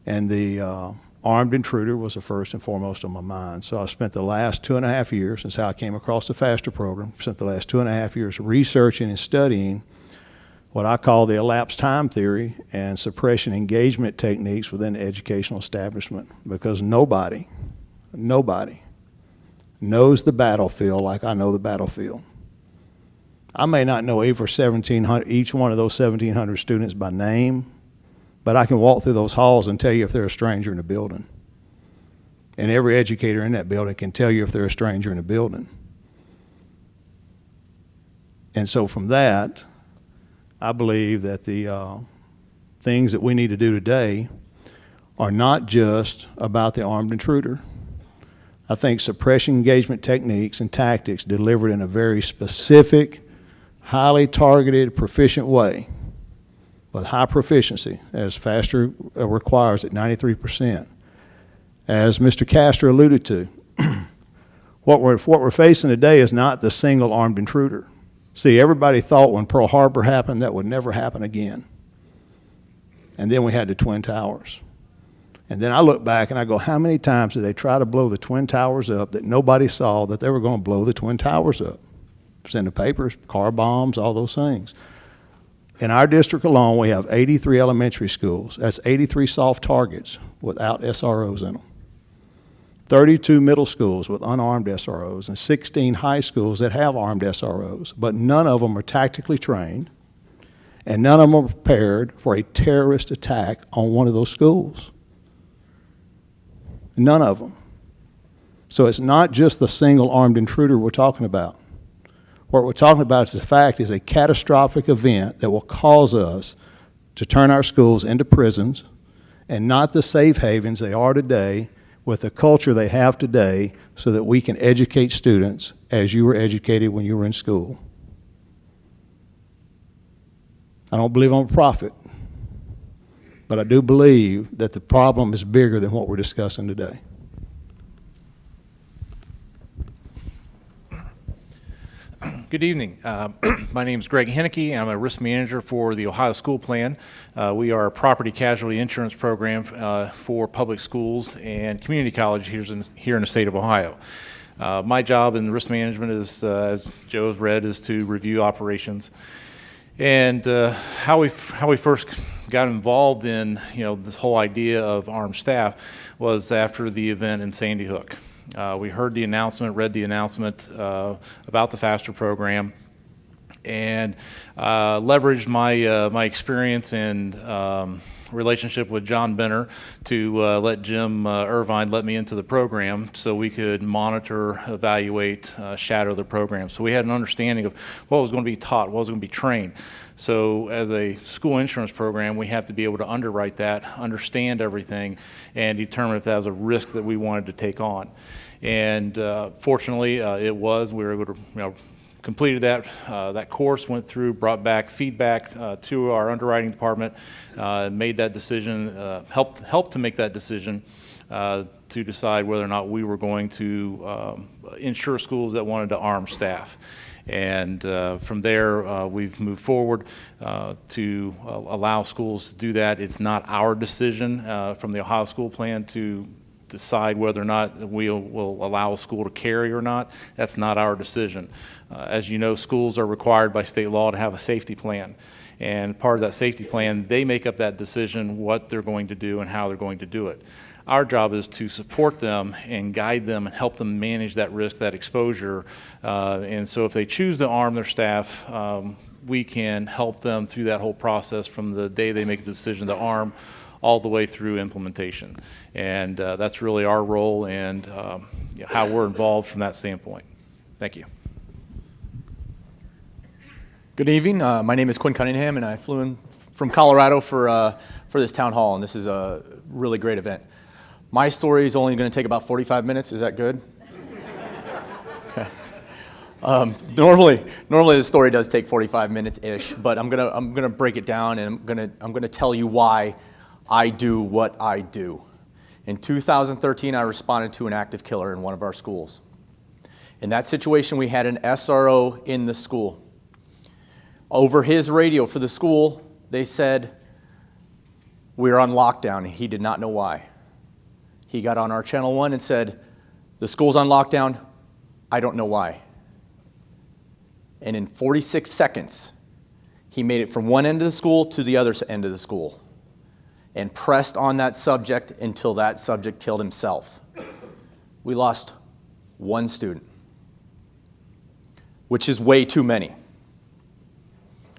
And the armed intruder was the first and foremost on my mind. So I spent the last 2.5 years, that's how I came across the FASTER program, spent the last 2.5 years researching and studying what I call the elapsed time theory and suppression engagement techniques within the educational establishment, because nobody knows the battlefield like I know the battlefield. I may not know each one of those 1,700 students by name, but I can walk through those halls and tell you if they're a stranger in the building. And every educator in that building can tell you if they're a stranger in the building. And so from that, I believe that the things that we need to do today are not just about the armed intruder. I think suppression engagement techniques and tactics delivered in a very specific, highly targeted, proficient way, with high proficiency, as FASTER requires at 93%. As Mr. Castor alluded to, what we're facing today is not the single armed intruder. See, everybody thought when Pearl Harbor happened that would never happen again. And then we had the Twin Towers. And then I look back and I go, how many times did they try to blow the Twin Towers up that nobody saw that they were going to blow the Twin Towers up? It's in the papers, car bombs, all those things. In our district alone, we have 83 elementary schools. That's 83 soft targets without SROs in them. 32 middle schools with unarmed SROs, and 16 high schools that have armed SROs. But none of them are tactically trained, and none of them are prepared for a terrorist attack on one of those schools. None of them. So it's not just the single armed intruder we're talking about. What we're talking about is the fact is a catastrophic event that will cause us to turn our schools into prisons and not the safe havens they are today with the culture they have today, so that we can educate students as you were educated when you were in school. I don't believe I'm a prophet, but I do believe that the problem is bigger than what we're discussing today. Good evening. My name is Greg Henke. I'm a risk manager for the Ohio School Plan. We are a property casualty insurance program for public schools and community colleges here in the state of Ohio. My job in risk management is, as Joe has read, is to review operations. And how we first got involved in this whole idea of armed staff was after the event in Sandy Hook. We heard the announcement, read the announcement about the FASTER program, and leveraged my experience in relationship with John Benner to let Jim Irvine let me into the program so we could monitor, evaluate, shadow the program. So we had an understanding of what was going to be taught, what was going to be trained. So as a school insurance program, we have to be able to underwrite that, understand everything, and determine if that was a risk that we wanted to take on. And fortunately, it was. We were able to, completed that course, went through, brought back feedback to our underwriting department, made that decision, helped to make that decision to decide whether or not we were going to insure schools that wanted to arm staff. And from there, we've moved forward to allow schools to do that. It's not our decision from the Ohio School Plan to decide whether or not we will allow a school to carry or not. That's not our decision. As you know, schools are required by state law to have a safety plan. And part of that safety plan, they make up that decision what they're going to do and how they're going to do it. Our job is to support them and guide them and help them manage that risk, that exposure. And so if they choose to arm their staff, we can help them through that whole process from the day they make a decision to arm all the way through implementation. And that's really our role and how we're involved from that standpoint. Thank you. Good evening. My name is Quinn Cunningham, and I flew in from Colorado for this town hall, and this is a really great event. My story is only going to take about 45 minutes. Is that good? Okay. Normally the story does take 45 minutes-ish, but I'm gonna break it down, and I'm gonna tell you why I do what I do. In 2013, I responded to an active killer in one of our schools. In that situation, we had an SRO in the school. Over his radio for the school, they said, "We're on lockdown," and he did not know why. He got on our Channel 1 and said, "The school's on lockdown, I don't know why." And in 46 seconds, he made it from one end of the school to the other end of the school and pressed on that subject until that subject killed himself. We lost one student, which is way too many.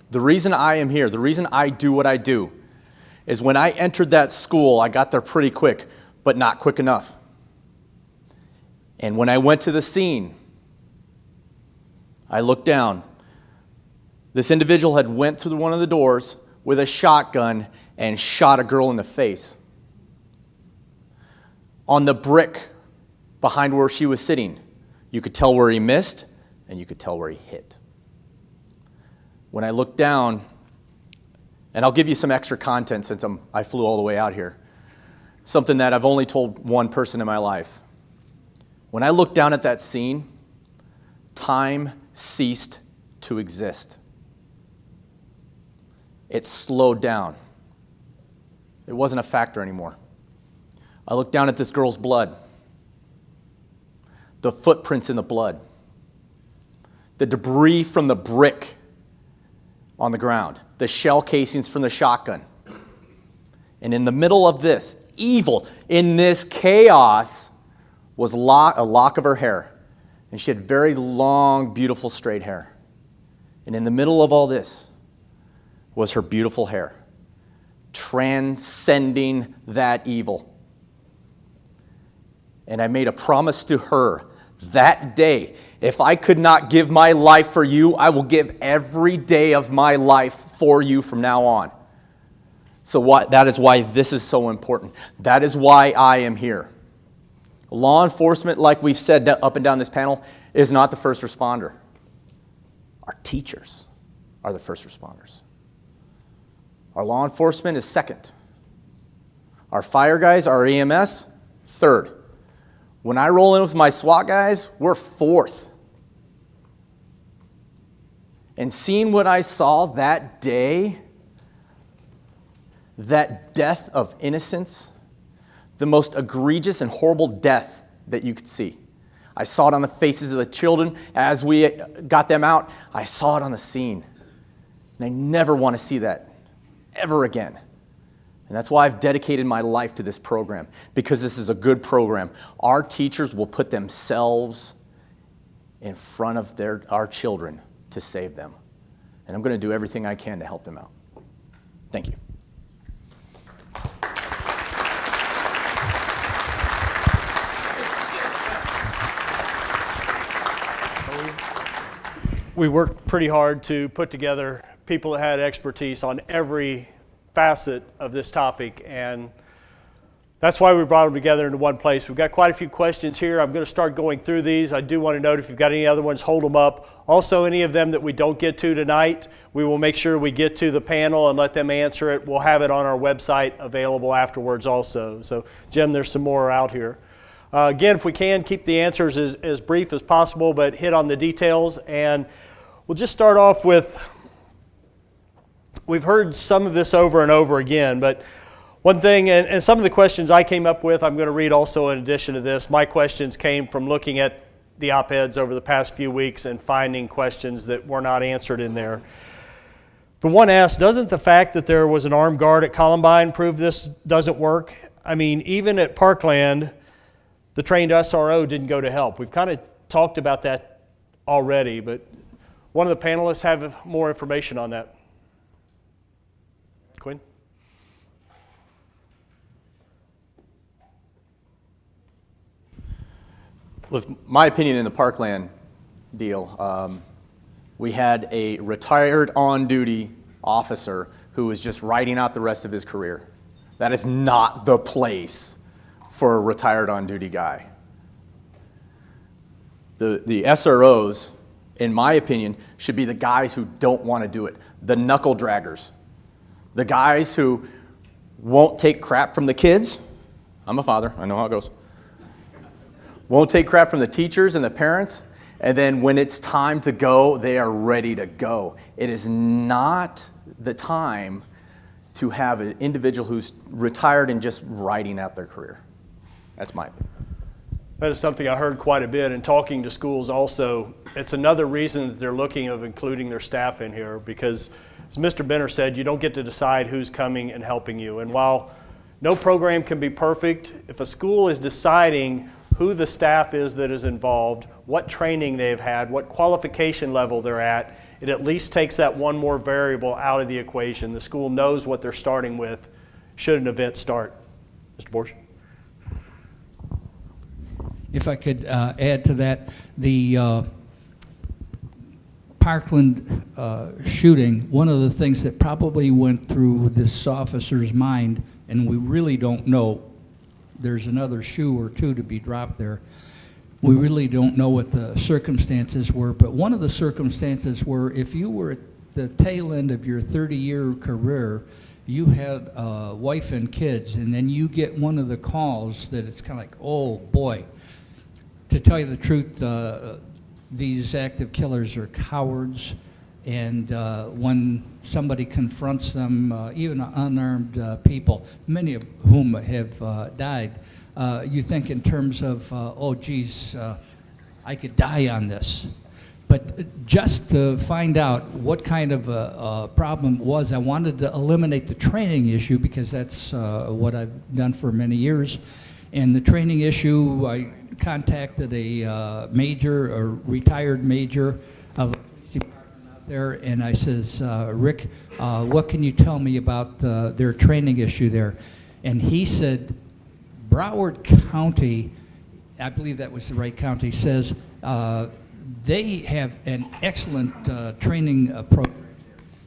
The reason I am here, the reason I do what I do, is when I entered that school, I got there pretty quick, but not quick enough. And when I went to the scene, I looked down. This individual had went through one of the doors with a shotgun and shot a girl in the face. On the brick behind where she was sitting, you could tell where he missed and you could tell where he hit. When I looked down, and I'll give you some extra content since I flew all the way out here, something that I've only told one person in my life. When I looked down at that scene, time ceased to exist. It slowed down. It wasn't a factor anymore. I looked down at this girl's blood, the footprints in the blood, the debris from the brick on the ground, the shell casings from the shotgun. And in the middle of this, evil, in this chaos, was a lock of her hair. And she had very long, beautiful, straight hair. And in the middle of all this was her beautiful hair, transcending that evil. And I made a promise to her that day, if I could not give my life for you, I will give every day of my life for you from now on. So that is why this is so important. That is why I am here. Law enforcement, like we've said up and down this panel, is not the first responder. Our teachers are the first responders. Our law enforcement is second. Our fire guys, our EMS, third. When I roll in with my SWAT guys, we're fourth. And seeing what I saw that day, that death of innocence, the most egregious and horrible death that you could see. I saw it on the faces of the children as we got them out. I saw it on the scene. And I never want to see that ever again. And that's why I've dedicated my life to this program, because this is a good program. Our teachers will put themselves in front of our children to save them. And I'm going to do everything I can to help them out. Thank you. we worked pretty hard to put together people that had expertise on every facet of this topic, and that's why we brought them together into one place. We've got quite a few questions here. I'm going to start going through these. I do want to note if you've got any other ones, hold them up. Also, any of them that we don't get to tonight, we will make sure we get to the panel and let them answer it. We'll have it on our website available afterwards also. So, Jim, there's some more out here. Again, if we can, keep the answers as brief as possible, but hit on the details. And we'll just start off with, we've heard some of this over and over again, but one thing, and some of the questions I came up with, I'm going to read also in addition to this. My questions came from looking at the op-eds over the past few weeks and finding questions that were not answered in there. But one asked, doesn't the fact that there was an armed guard at Columbine prove this doesn't work? I mean, even at Parkland, the trained SRO didn't go to help. We've kind of talked about that already, but one of the panelists have more information on that. Quinn? With my opinion in the Parkland deal, we had a retired on-duty officer who was just riding out the rest of his career. That is not the place for a retired on-duty guy. The SROs, in my opinion, should be the guys who don't want to do it, the knuckle draggers, the guys who won't take crap from the kids. I'm a father, I know how it goes. Won't take crap from the teachers and the parents, and then when it's time to go, they are ready to go. It is not the time to have an individual who's retired and just riding out their career. That's my opinion. That is something I heard quite a bit in talking to schools also. It's another reason that they're looking of including their staff in here because, as Mr. Benner said, you don't get to decide who's coming and helping you. And while no program can be perfect, if a school is deciding who the staff is that is involved, what training they've had, what qualification level they're at least takes that one more variable out of the equation. The school knows what they're starting with should an event start. Mr. Borsch? If I could add to that, the Parkland shooting, one of the things that probably went through this officer's mind, and we really don't know, there's another shoe or two to be dropped there, we really don't know what the circumstances were, but one of the circumstances were if you were at the tail end of your 30-year career, you had a wife and kids, and then you get one of the calls that it's kind of like, oh boy. To tell you the truth, these active killers are cowards, and when somebody confronts them, even unarmed people, many of whom have died, you think in terms of, oh geez, I could die on this. But just to find out what kind of a problem it was, I wanted to eliminate the training issue because that's what I've done for many years. And the training issue, I contacted a major, a retired major of the police department out there, and I says, Rick, what can you tell me about their training issue there? And he said, Broward County, I believe that was the right county, says they have an excellent training program.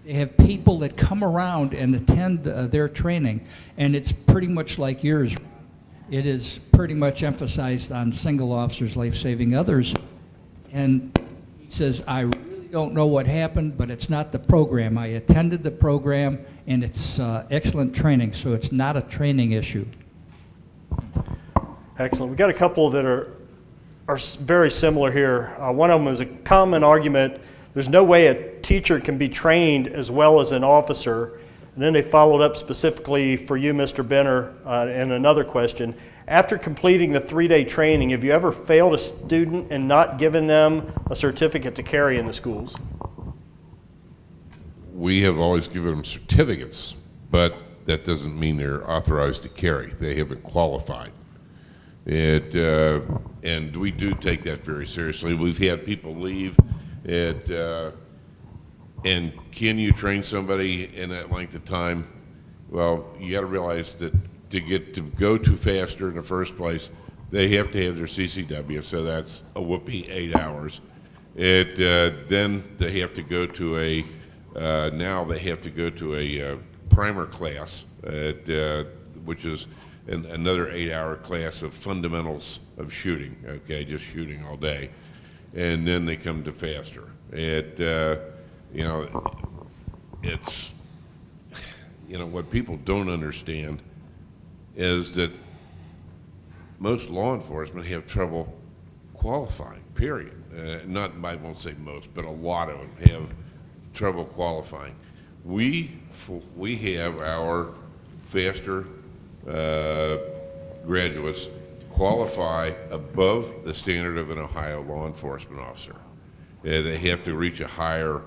They have people that come around and attend their training, and it's pretty much like yours. It is pretty much emphasized on single officers, life-saving others. And he says, I really don't know what happened, but it's not the program. I attended the program, and it's excellent training, so it's not a training issue. Excellent. We've got a couple that are very similar here. One of them is a common argument. There's no way a teacher can be trained as well as an officer. And then they followed up specifically for you, Mr. Benner, and another question. After completing the 3-day training, have you ever failed a student and not given them a certificate to carry in the schools? We have always given them certificates, but that doesn't mean they're authorized to carry. They haven't qualified. And we do take that very seriously. We've had people leave and can you train somebody in that length of time? Well, you got to realize that to go too faster in the first place, they have to have their CCW, so that's a whoopee 8 hours. Then they have to go to now they have to go to a primer class, which is another 8-hour class of fundamentals of shooting, okay, just shooting all day. And then they come to faster. You know, it's, you know, what people don't understand is that most law enforcement have trouble qualifying, period. I won't say most, but a lot of them have trouble qualifying. We have our faster graduates qualify above the standard of an Ohio law enforcement officer. They have to reach a higher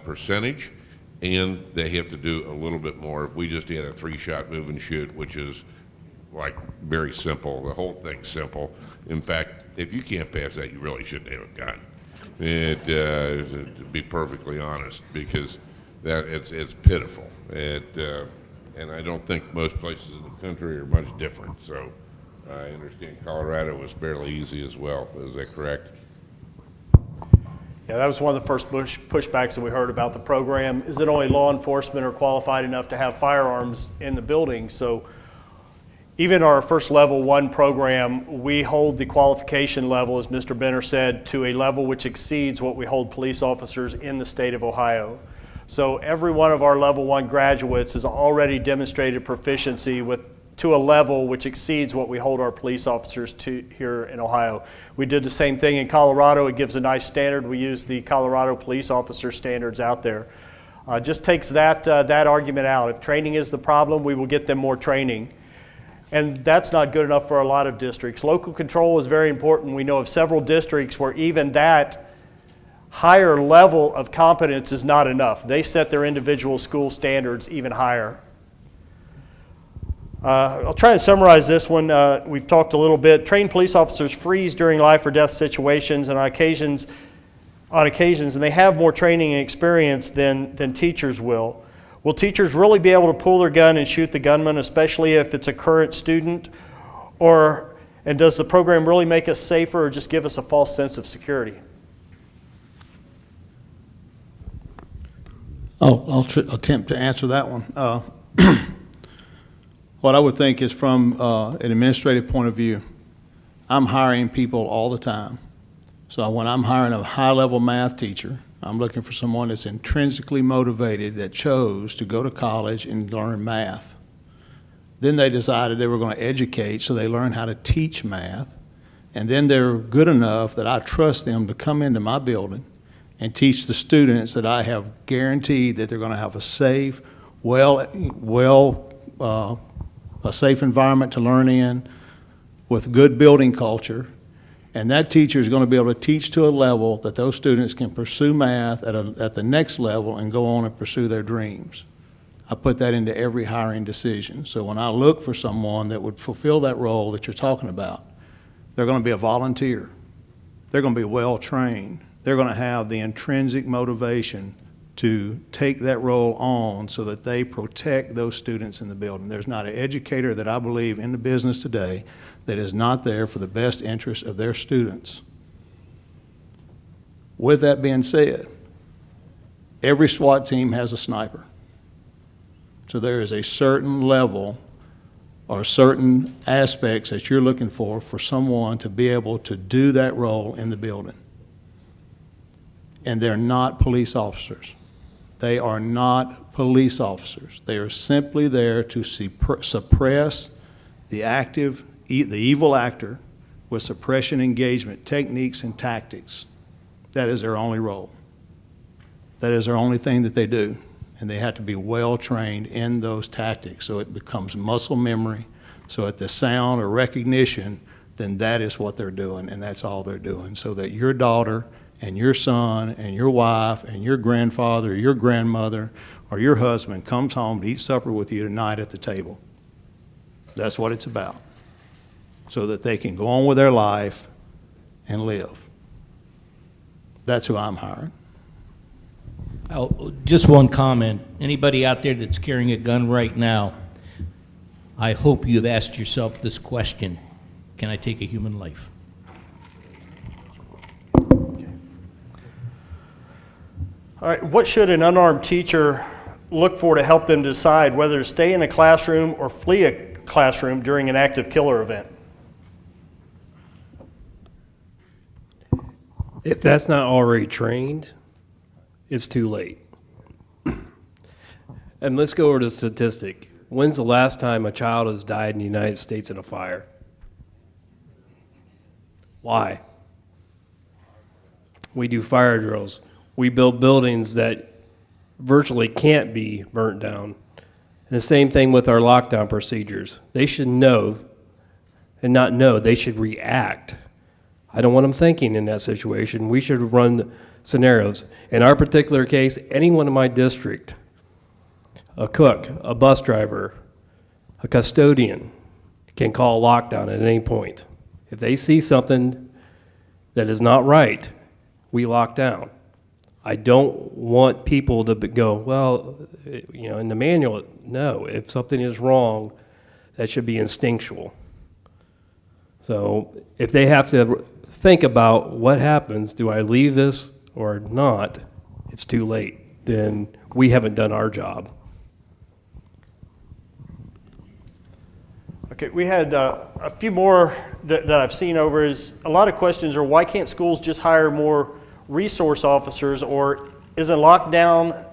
percentage, and they have to do a little bit more. We just had a 3-shot move and shoot, which is like very simple. The whole thing's simple. In fact, if you can't pass that, you really shouldn't have a gun. To be perfectly honest, because that it's pitiful. And I don't think most places in the country are much different. So I understand Colorado was fairly easy as well. Is that correct? Yeah, that was one of the first pushbacks that we heard about the program, is that only law enforcement are qualified enough to have firearms in the building. So even our first level 1 program, we hold the qualification level, as Mr. Benner said, to a level which exceeds what we hold police officers in the state of Ohio. So every one of our level 1 graduates has already demonstrated proficiency to a level which exceeds what we hold our police officers to here in Ohio. We did the same thing in Colorado. It gives a nice standard. We use the Colorado police officer standards out there. Just takes that argument out. If training is the problem, we will get them more training. And that's not good enough for a lot of districts. Local control is very important. We know of several districts where even that higher level of competence is not enough. They set their individual school standards even higher. I'll try and summarize this one. We've talked a little bit. Trained police officers freeze during life or death situations, and on occasions, and they have more training and experience than teachers will. Will teachers really be able to pull their gun and shoot the gunman, especially if it's a current student? And does the program really make us safer or just give us a false sense of security? I'll attempt to answer that one. What I would think is from an administrative point of view, I'm hiring people all the time. So when I'm hiring a high-level math teacher, I'm looking for someone that's intrinsically motivated, that chose to go to college and learn math. Then they decided they were going to educate, so they learned how to teach math. And then they're good enough that I trust them to come into my building and teach the students that I have guaranteed that they're going to have a safe, a safe environment to learn in, with good building culture. And that teacher is going to be able to teach to a level that those students can pursue math at the next level and go on and pursue their dreams. I put that into every hiring decision. So when I look for someone that would fulfill that role that you're talking about, they're going to be a volunteer. They're going to be well trained. They're going to have the intrinsic motivation to take that role on so that they protect those students in the building. There's not an educator that I believe in the business today that is not there for the best interest of their students. With that being said, every SWAT team has a sniper. So there is a certain level or certain aspects that you're looking for someone to be able to do that role in the building. And they're not police officers. They are not police officers. They are simply there to suppress the evil actor with suppression engagement techniques and tactics. That is their only role. That is their only thing that they do. And they have to be well trained in those tactics so it becomes muscle memory. So at the sound or recognition, then that is what they're doing, and that's all they're doing. So that your daughter and your son and your wife and your grandfather or your grandmother or your husband comes home to eat supper with you tonight at the table. That's what it's about. So that they can go on with their life and live. That's who I'm hiring. Oh, just one comment. Anybody out there that's carrying a gun right now, I hope you've asked yourself this question: can I take a human life? All right, what should an unarmed teacher look for to help them decide whether to stay in a classroom or flee a classroom during an active killer event? If that's not already trained, it's too late. And let's go over to the statistic. When's the last time a child has died in the United States in a fire? Why? We do fire drills. We build buildings that virtually can't be burnt down. And the same thing with our lockdown procedures. They should know and not know. They should react. I don't want them thinking in that situation. We should run scenarios. In our particular case, anyone in my district, a cook, a bus driver, a custodian, can call a lockdown at any point. If they see something that is not right, we lock down. I don't want people to go, well, you know, in the manual, no. If something is wrong, that should be instinctual. So if they have to think about what happens, do I leave this or not, it's too late. Then we haven't done our job. Okay, we had a few more that I've seen over. Is a lot of questions are, why can't schools just hire more resource officers, or isn't lockdown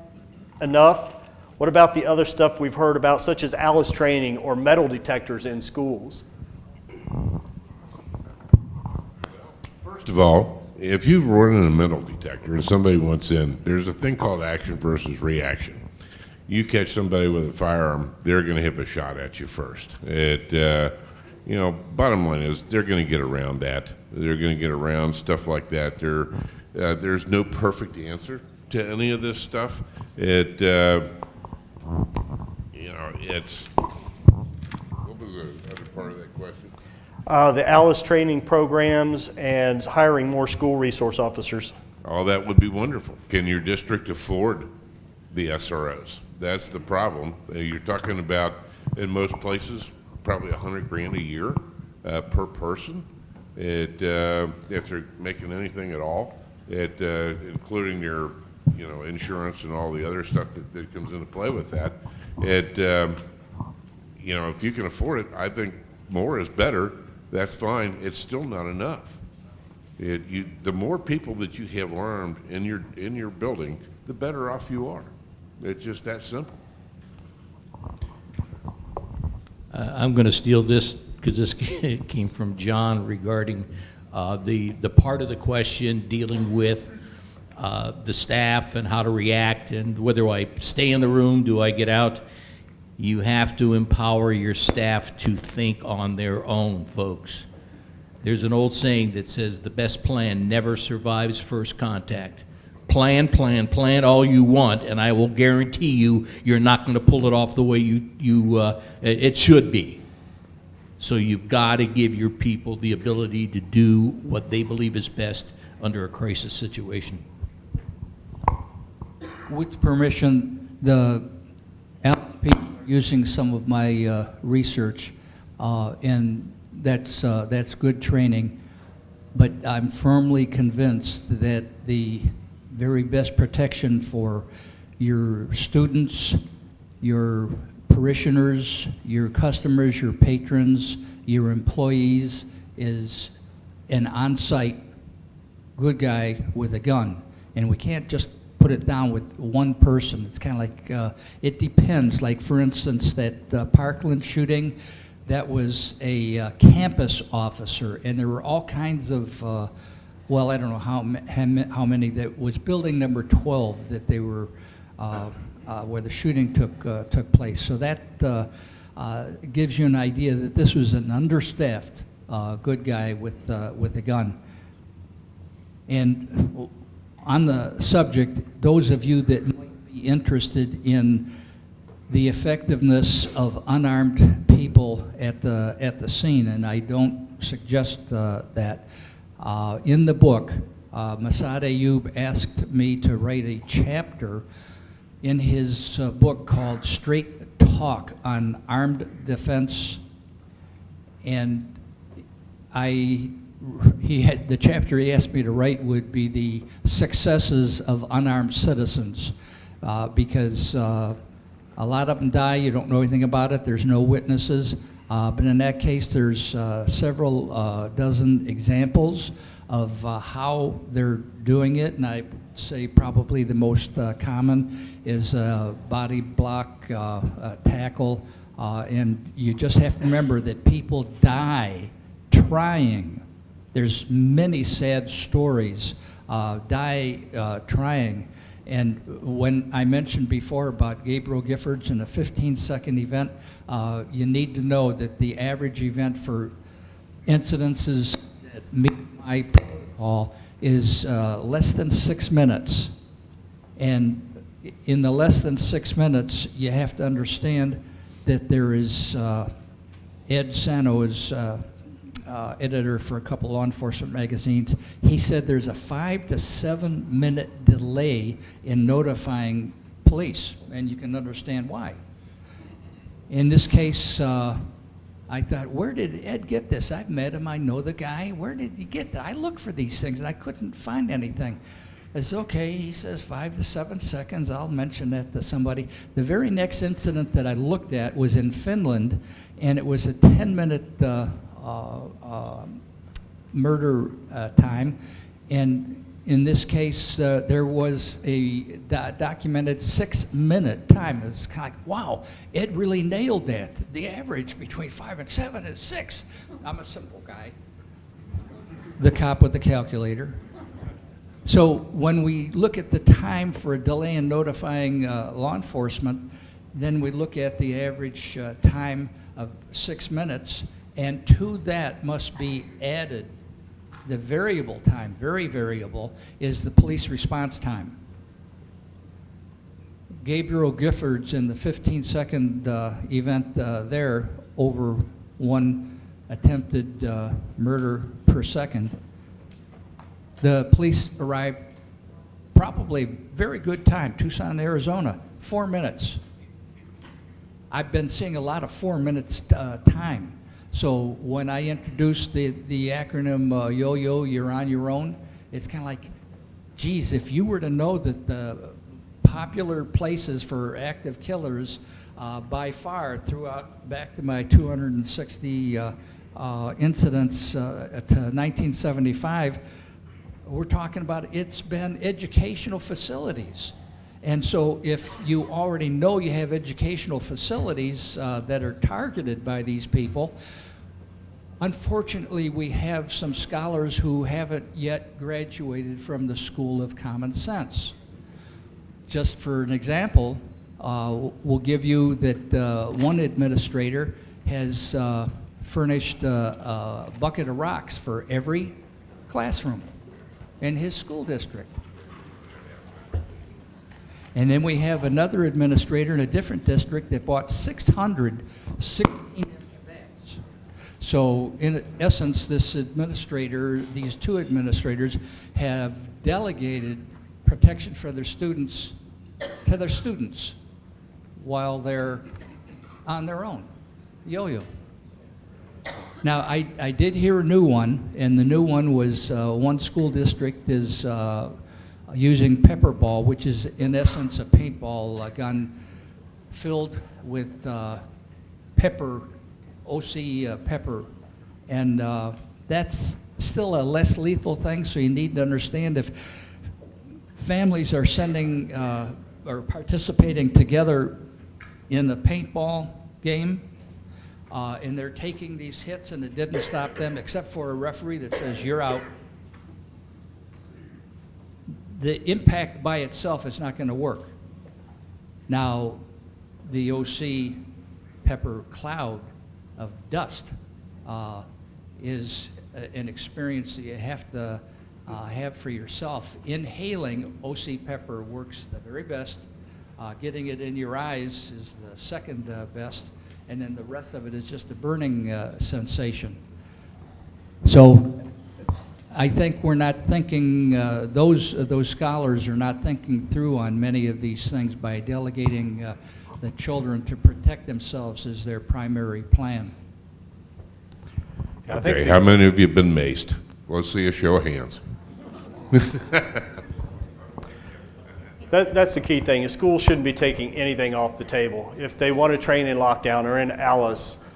enough? What about the other stuff we've heard about, such as ALICE training or metal detectors in schools? First of all, if you're running a metal detector and somebody wants in, there's a thing called action versus reaction. You catch somebody with a firearm, they're going to have a shot at you first. You know, bottom line is they're going to get around that. They're going to get around stuff like that. There's no perfect answer to any of this stuff. You know, it's, what was the other part of that question? The ALICE training programs and hiring more school resource officers. All that would be wonderful. Can your district afford the SROs? That's the problem. You're talking about, in most places, probably $100,000 a year per person. If they're making anything at all, including your, you know, insurance and all the other stuff that comes into play with that. You know, if you can afford it, I think more is better. That's fine. It's still not enough. The more people that you have armed in your building, the better off you are. It's just that simple. I'm going to steal this because this came from John regarding the part of the question dealing with the staff and how to react and whether I stay in the room, do I get out? You have to empower your staff to think on their own, folks. There's an old saying that says the best plan never survives first contact. Plan all you want, and I will guarantee you, you're not going to pull it off the way it should be. So you've got to give your people the ability to do what they believe is best under a crisis situation. With permission, the people are using some of my research, and that's good training. But I'm firmly convinced that the very best protection for your students, your parishioners, your customers, your patrons, your employees is an on-site good guy with a gun. And we can't just put it down with one person. It's kind of like, it depends. Like, for instance, that Parkland shooting, that was a campus officer, and there were all kinds of well, I don't know how many. That was building number 12 that they were where the shooting took place. So that gives you an idea that this was an understaffed good guy with a gun. And on the subject, those of you that might be interested in the effectiveness of unarmed people at the scene, and I don't suggest that. In the book, Masad Ayub asked me to write a chapter in his book called Straight Talk on Armed Defense, and I the chapter he asked me to write would be the successes of unarmed citizens, because a lot of them die, you don't know anything about it, there's no witnesses, but in that case there's several dozen examples of how they're doing it, and I say probably the most common is body block, tackle, and you just have to remember that people die trying. There's many sad stories, trying. And when I mentioned before about Gabriel Giffords and a 15-second event, you need to know that the average event for incidences that meet my protocol is less than 6 minutes. And in the less than 6 minutes, you have to understand that there is, Ed Sano is editor for a couple law enforcement magazines. He said there's a 5 to 7 minute delay in notifying police, and you can understand why. In this case, I thought, where did Ed get this? I've met him, I know the guy. Where did he get that? I looked for these things and I couldn't find anything. It's okay, he says 5 to 7 seconds, I'll mention that to somebody. The very next incident that I looked at was in Finland, and it was a 10-minute murder time, and in this case there was a documented 6-minute time. It was kind of like, wow, Ed really nailed that. The average between 5 and 7 is 6. I'm a simple guy. The cop with the calculator. So when we look at the time for a delay in notifying law enforcement, then we look at the average time of 6 minutes, and to that must be added the variable time, very variable, is the police response time. Gabriel Giffords in the 15-second event there, over 1 attempted murder per second, the police arrived probably very good time, Tucson, Arizona, 4 minutes. I've been seeing a lot of 4 minutes time. So when I introduced the acronym YO-YO, you're on your own, it's kind of like, geez, if you were to know that the popular places for active killers by far throughout back to my 260 incidents to 1975, we're talking about it's been educational facilities. And so if you already know you have educational facilities that are targeted by these people, unfortunately we have some scholars who haven't yet graduated from the School of Common Sense. Just for an example, we'll give you that one administrator has furnished a bucket of rocks for every classroom in his school district. And then we have another administrator in a different district that bought 600 16-inch bats. So in essence, this administrator, these two administrators have delegated protection for their students to their students while they're on their own, yo-yo. Now, I did hear a new one, and the new one was one school district is using pepper ball, which is in essence a paintball gun filled with pepper, OC pepper, and that's still a less lethal thing, so you need to understand if families are sending or participating together in a paintball game, and they're taking these hits and it didn't stop them except for a referee that says you're out, the impact by itself is not going to work. Now, the OC pepper cloud of dust is an experience that you have to have for yourself. Inhaling OC pepper works the very best. Getting it in your eyes is the second best, and then the rest of it is just a burning sensation. So I think we're not thinking, those scholars are not thinking through on many of these things by delegating the children to protect themselves as their primary plan. Yeah, I think Okay, how many of you have been maced? Let's see a show of hands. That's the key thing, is schools shouldn't be taking anything off the table. If they want to train in lockdown or in ALICE,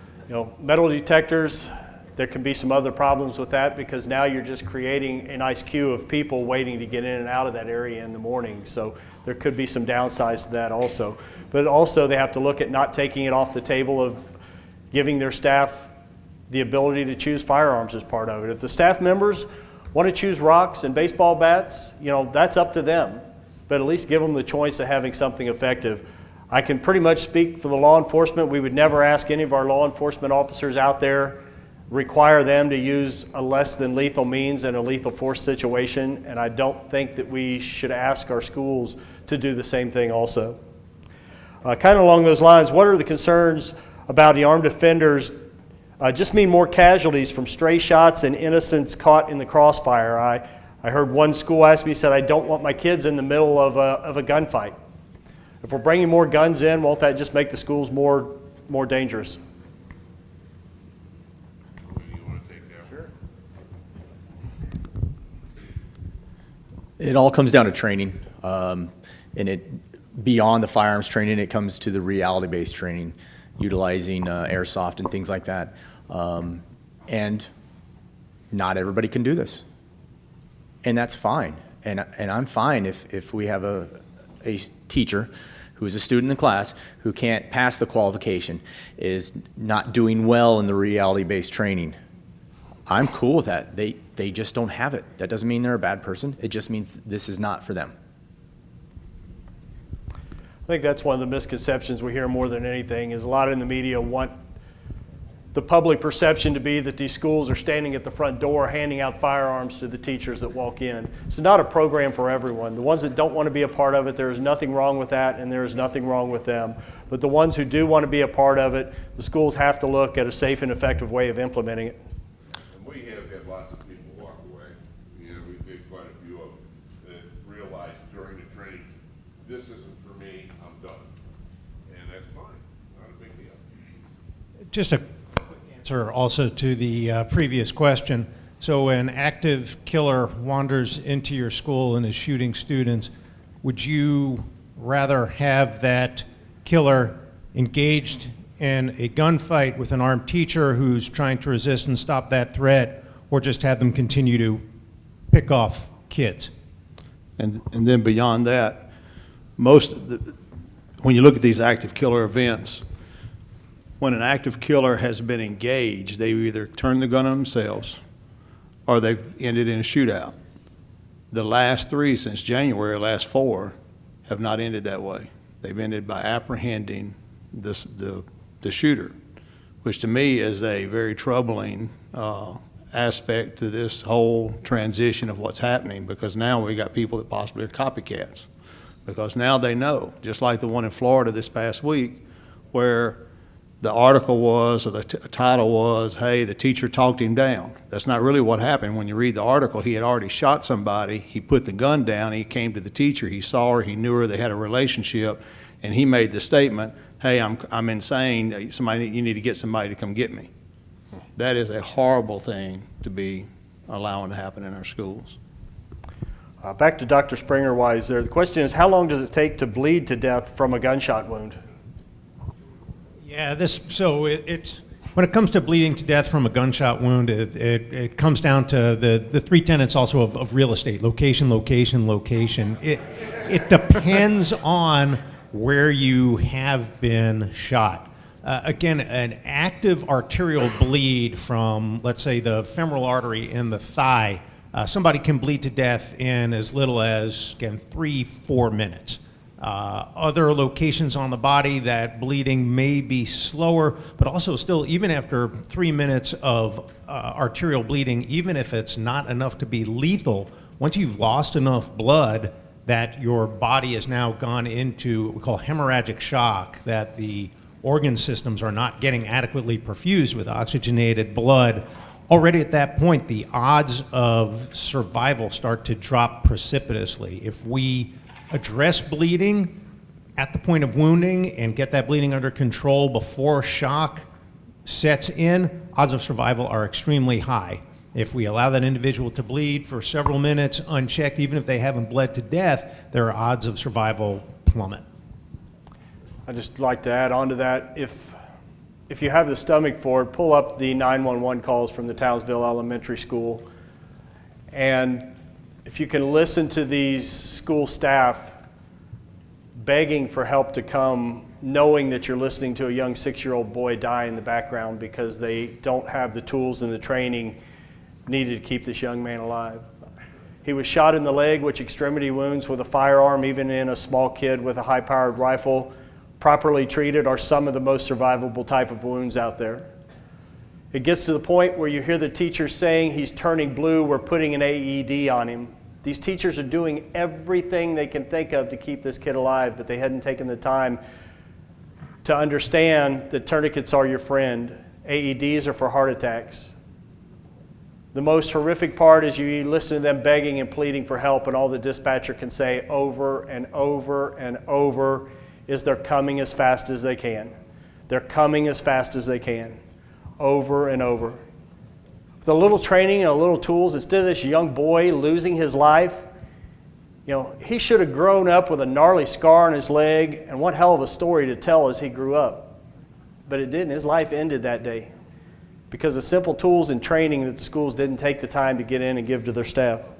metal detectors, there can be some other problems with that, because now you're just creating a nice queue of people waiting to get in and out of that area in the morning. So there could be some downsides to that also. But also they have to look at not taking it off the table of giving their staff the ability to choose firearms as part of it. If the staff members want to choose rocks and baseball bats, that's up to them. But at least give them the choice of having something effective. I can pretty much speak for the law enforcement. We would never ask any of our law enforcement officers out there, require them to use a less than lethal means in a lethal force situation, and I don't think that we should ask our schools to do the same thing also. Kind of along those lines, what are the concerns about the armed offenders just mean more casualties from stray shots and innocents caught in the crossfire? I heard one school ask me, said, I don't want my kids in the middle of a gunfight. If we're bringing more guns in, won't that just make the schools more dangerous? You want to take that? Sure. It all comes down to training, and beyond the firearms training, it comes to the reality-based training, utilizing airsoft and things like that. And not everybody can do this, and that's fine. And I'm fine if we have a teacher who is a student in the class who can't pass the qualification, is not doing well in the reality-based training. I'm cool with that. They just don't have it. That doesn't mean they're a bad person. It just means this is not for them. I think that's one of the misconceptions we hear more than anything, is a lot in the media want the public perception to be that these schools are standing at the front door handing out firearms to the teachers that walk in. It's not a program for everyone. The ones that don't want to be a part of it, there is nothing wrong with that, and there is nothing wrong with them. But the ones who do want to be a part of it, the schools have to look at a safe and effective way of implementing it. And we have had lots of people walk away. We've had quite a few of them that realized during the training, this isn't for me, I'm done. And that's fine, not a big deal. Just a quick answer also to the previous question. So an active killer wanders into your school and is shooting students. Would you rather have that killer engaged in a gunfight with an armed teacher who's trying to resist and stop that threat, or just have them continue to pick off kids? And then beyond that, when you look at these active killer events, when an active killer has been engaged, they either turn the gun on themselves or they've ended in a shootout. The last three since January, last four, have not ended that way. They've ended by apprehending the shooter, which to me is a very troubling aspect to this whole transition of what's happening, because now we got people that possibly are copycats, because now they know, just like the one in Florida this past week, where the article was, or the title was, hey, the teacher talked him down. That's not really what happened. When you read the article, he had already shot somebody, he put the gun down, he came to the teacher, he saw her, he knew her, they had a relationship, and he made the statement, hey, I'm insane, you need to get somebody to come get me. That is a horrible thing to be allowing to happen in our schools. Back to Dr. Springer-Wise there. The question is, how long does it take to bleed to death from a gunshot wound? Yeah, when it comes to bleeding to death from a gunshot wound, it comes down to the three tenets also of real estate: location, location, location. It depends on where you have been shot. Again, an active arterial bleed from, let's say, the femoral artery in the thigh, somebody can bleed to death in as little as, again, 3-4 minutes. Other locations on the body, that bleeding may be slower, but also still, even after 3 minutes of arterial bleeding, even if it's not enough to be lethal, once you've lost enough blood that your body has now gone into what we call hemorrhagic shock, that the organ systems are not getting adequately perfused with oxygenated blood, already at that point, the odds of survival start to drop precipitously. If we address bleeding at the point of wounding and get that bleeding under control before shock sets in, odds of survival are extremely high. If we allow that individual to bleed for several minutes unchecked, even if they haven't bled to death, their odds of survival plummet. I'd just like to add on to that, if you have the stomach for it, pull up the 911 calls from the Townsville Elementary School. And if you can listen to these school staff begging for help to come, knowing that you're listening to a young 6-year-old boy die in the background because they don't have the tools and the training needed to keep this young man alive. He was shot in the leg with extremity wounds with a firearm, even in a small kid with a high-powered rifle. Properly treated are some of the most survivable type of wounds out there. It gets to the point where you hear the teachers saying he's turning blue, we're putting an AED on him. These teachers are doing everything they can think of to keep this kid alive, but they hadn't taken the time to understand that tourniquets are your friend. AEDs are for heart attacks. The most horrific part is you listen to them begging and pleading for help, and all the dispatcher can say over and over and over is they're coming as fast as they can. They're coming as fast as they can, over and over. With a little training and a little tools, instead of this young boy losing his life, he should have grown up with a gnarly scar on his leg, and what hell of a story to tell as he grew up. But it didn't. His life ended that day because of simple tools and training that the schools didn't take the time to get in and give to their staff.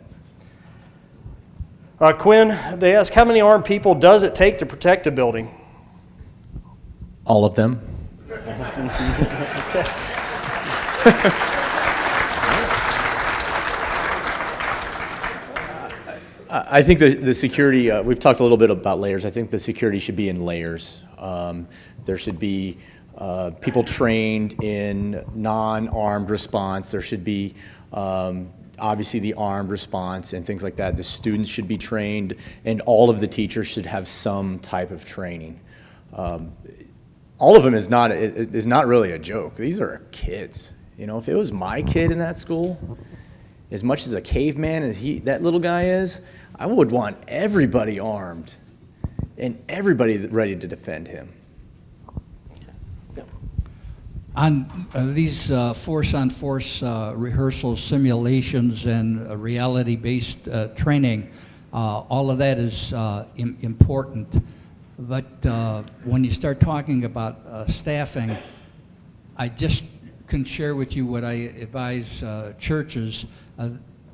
Quinn, they ask, how many armed people does it take to protect a building? All of them. I think the security, we've talked a little bit about layers. I think the security should be in layers. There should be people trained in non-armed response. There should be obviously the armed response and things like that. The students should be trained, and all of the teachers should have some type of training. All of them is not really a joke. These are kids. If it was my kid in that school, as much as a caveman as that little guy is, I would want everybody armed and everybody ready to defend him. On these force-on-force rehearsals, simulations, and reality-based training, all of that is important. But when you start talking about staffing, I just can share with you what I advise churches.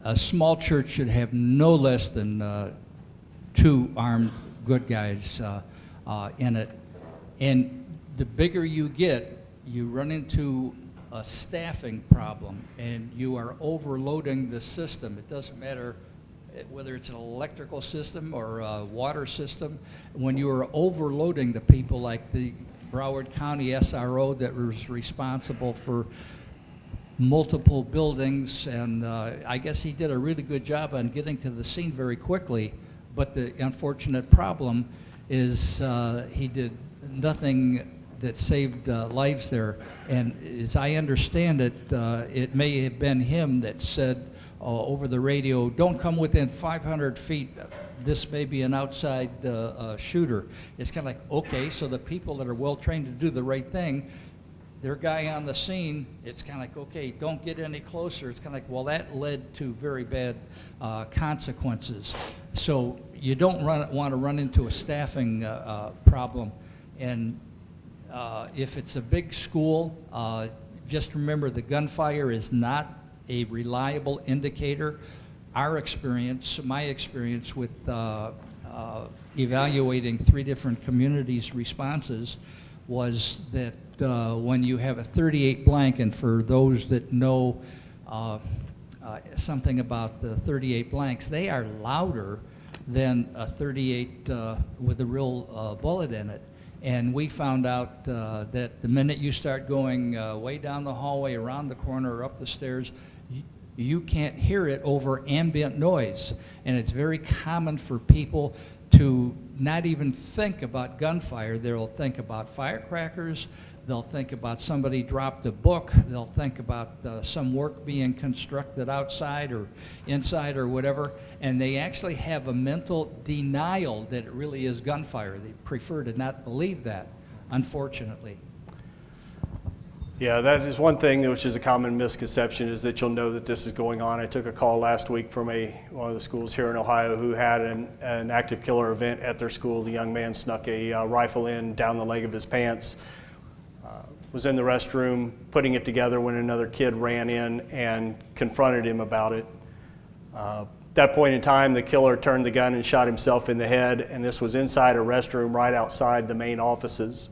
A small church should have no less than 2 armed good guys in it. And the bigger you get, you run into a staffing problem, and you are overloading the system. It doesn't matter whether it's an electrical system or a water system. When you are overloading the people, like the Broward County SRO that was responsible for multiple buildings, and I guess he did a really good job on getting to the scene very quickly, but the unfortunate problem is he did nothing that saved lives there. And as I understand it, it may have been him that said over the radio, don't come within 500 feet, this may be an outside shooter. It's kind of like, okay, so the people that are well trained to do the right thing, their guy on the scene, it's kind of like, okay, don't get any closer. It's kind of like, well, that led to very bad consequences. So you don't want to run into a staffing problem. And if it's a big school, just remember the gunfire is not a reliable indicator. Our experience, my experience with evaluating 3 different communities' responses was that when you have a 38 blank, and for those that know something about the 38 blanks, they are louder than a 38 with a real bullet in it. And we found out that the minute you start going way down the hallway, around the corner, or up the stairs, you can't hear it over ambient noise. And it's very common for people to not even think about gunfire. They'll think about firecrackers. They'll think about somebody dropped a book. They'll think about some work being constructed outside or inside or whatever. And they actually have a mental denial that it really is gunfire. They prefer to not believe that, unfortunately. Yeah, that is one thing which is a common misconception, is that you'll know that this is going on. I took a call last week from one of the schools here in Ohio who had an active killer event at their school. The young man snuck a rifle in down the leg of his pants, was in the restroom putting it together when another kid ran in and confronted him about it. At that point in time, the killer turned the gun and shot himself in the head, and this was inside a restroom right outside the main offices.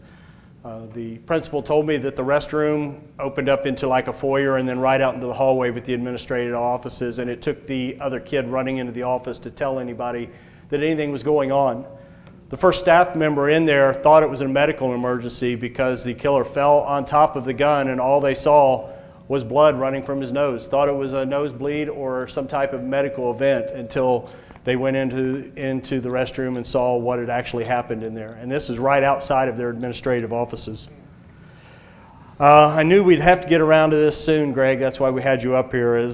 The principal told me that the restroom opened up into like a foyer and then right out into the hallway with the administrative offices, and it took the other kid running into the office to tell anybody that anything was going on. The first staff member in there thought it was a medical emergency because the killer fell on top of the gun and all they saw was blood running from his nose. Thought it was a nosebleed or some type of medical event until they went into the restroom and saw what had actually happened in there. And this is right outside of their administrative offices. I knew we'd have to get around to this soon, Greg. That's why we had you up here.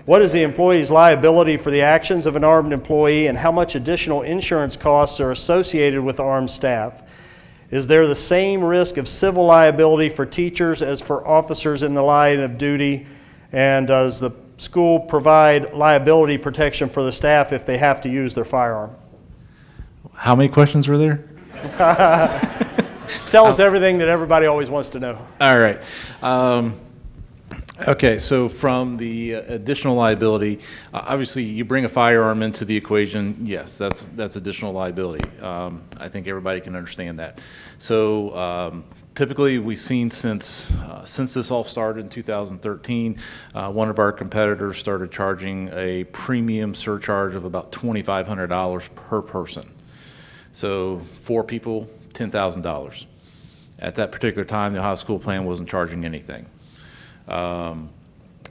What is the employee's liability for the actions of an armed employee, and how much additional insurance costs are associated with armed staff? Is there the same risk of civil liability for teachers as for officers in the line of duty? And does the school provide liability protection for the staff if they have to use their firearm? How many questions were there? Just tell us everything that everybody always wants to know. All right. Okay, so from the additional liability, obviously you bring a firearm into the equation, yes, that's additional liability. I think everybody can understand that. So typically we've seen since this all started in 2013, one of our competitors started charging a premium surcharge of about $2,500 per person. So 4 people, $10,000. At that particular time, the Ohio school plan wasn't charging anything. Some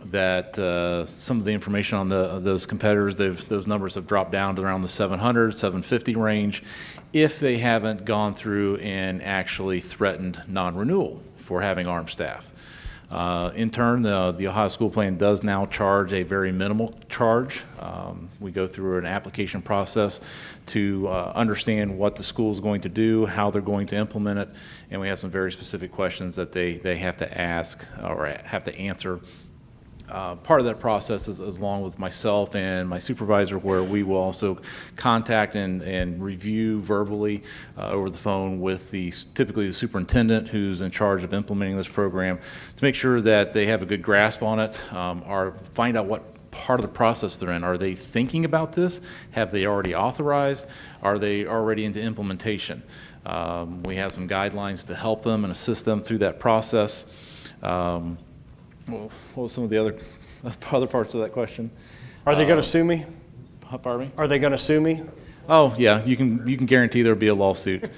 of the information on those competitors, those numbers have dropped down to around the 700, 750 range if they haven't gone through and actually threatened non-renewal for having armed staff. In turn, the Ohio school plan does now charge a very minimal charge. We go through an application process to understand what the school is going to do, how they're going to implement it, and we have some very specific questions that they have to ask or have to answer. Part of that process is along with myself and my supervisor, where we will also contact and review verbally over the phone with typically the superintendent who's in charge of implementing this program to make sure that they have a good grasp on it, or find out what part of the process they're in. Are they thinking about this? Have they already authorized? Are they already into implementation? We have some guidelines to help them and assist them through that process. What was some of the other parts of that question? Are they going to sue me? Pardon me? Are they going to sue me? Oh yeah, you can guarantee there'll be a lawsuit.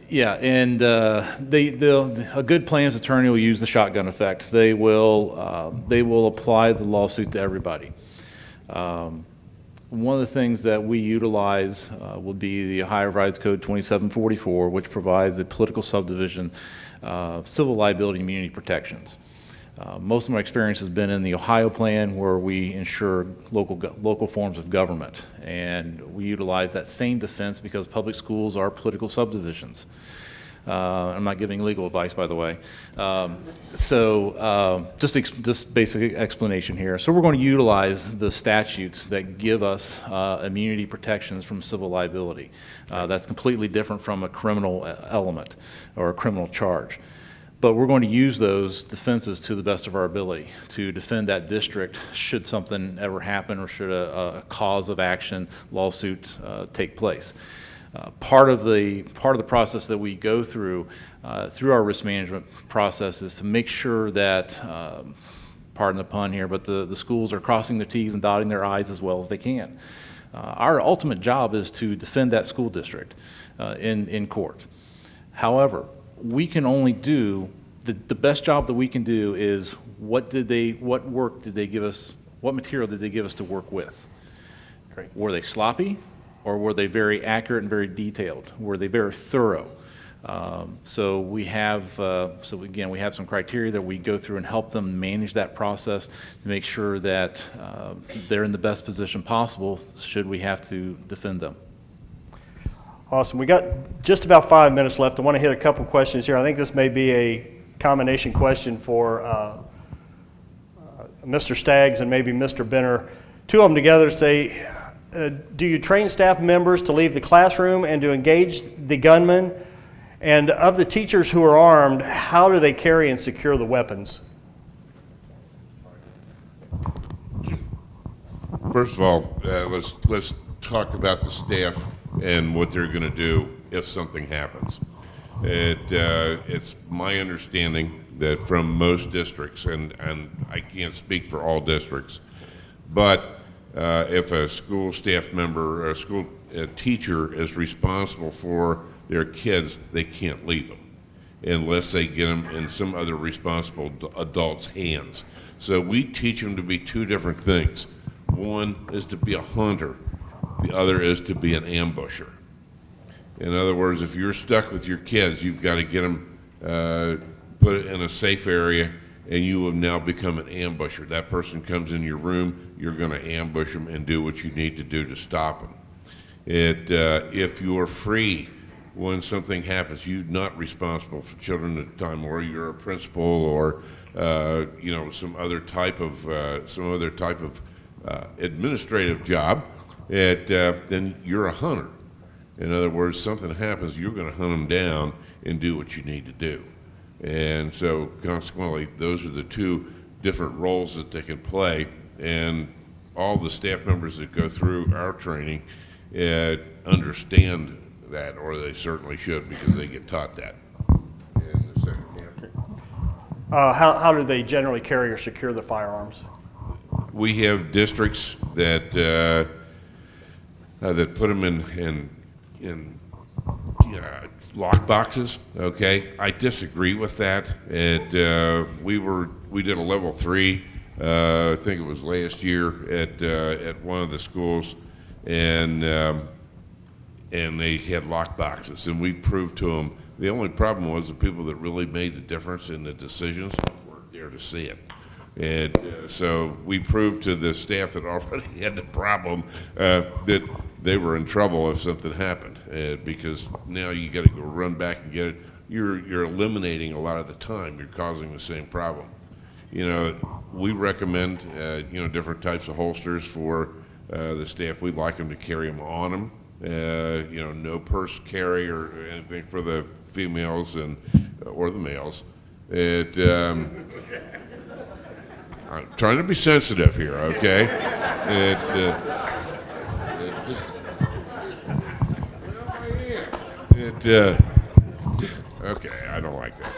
Yeah, and a good plaintiff's attorney will use the shotgun effect. They will apply the lawsuit to everybody. One of the things that we utilize would be the Ohio Revised Code 2744, which provides a political subdivision civil liability immunity protections. Most of my experience has been in the Ohio plan, where we insure local forms of government, and we utilize that same defense because public schools are political subdivisions. I'm not giving legal advice, by the way. Just basic explanation here. So we're going to utilize the statutes that give us immunity protections from civil liability. That's completely different from a criminal element or a criminal charge. But we're going to use those defenses to the best of our ability to defend that district should something ever happen or should a cause of action lawsuit take place. Part of the process that we go through our risk management process is to make sure that, pardon the pun here, but the schools are crossing their T's and dotting their I's as well as they can. Our ultimate job is to defend that school district in court. However, we can only do the best job that we can do is what work did they give us, what material did they give us to work with? Great. Were they sloppy? Or were they very accurate and very detailed? Were they very thorough? So we have some criteria that we go through and help them manage that process to make sure that they're in the best position possible should we have to defend them. Awesome. We got just about 5 minutes left. I want to hit a couple questions here. I think this may be combination question for Mr. Staggs and maybe Mr. Benner. Two of them together say, do you train staff members to leave the classroom and to engage the gunman? And of the teachers who are armed, how do they carry and secure the weapons? First of all, let's talk about the staff and what they're going to do if something happens. It's my understanding that from most districts, and I can't speak for all districts, but if a school staff member or a teacher is responsible for their kids, they can't leave them unless they get them in some other responsible adult's hands. So we teach them to be two different things. One is to be a hunter. The other is to be an ambusher. In other words, if you're stuck with your kids, you've got to get them put it in a safe area, and you will now become an ambusher. That person comes in your room, you're going to ambush them and do what you need to do to stop them. If you are free when something happens, you're not responsible for children at the time, or you're a principal, or some other type of administrative job, then you're a hunter. In other words, something happens, you're going to hunt them down and do what you need to do. And so consequently, those are the two different roles that they can play. And all the staff members that go through our training understand that, or they certainly should, because they get taught that. And the second half. How do they generally carry or secure the firearms? We have districts that put them in lock boxes. Okay, I disagree with that. We did a level 3. I think it was last year at one of the schools, and they had lock boxes, and we proved to them. The only problem was the people that really made the difference in the decisions weren't there to see it. And so we proved to the staff that already had the problem that they were in trouble if something happened, because now you got to go run back and get it. You're eliminating a lot of the time. You're causing the same problem. We recommend different types of holsters for the staff. We'd like them to carry them on them. No purse carry or anything for the females or the males. I'm trying to be sensitive here, okay? Okay, I don't like that.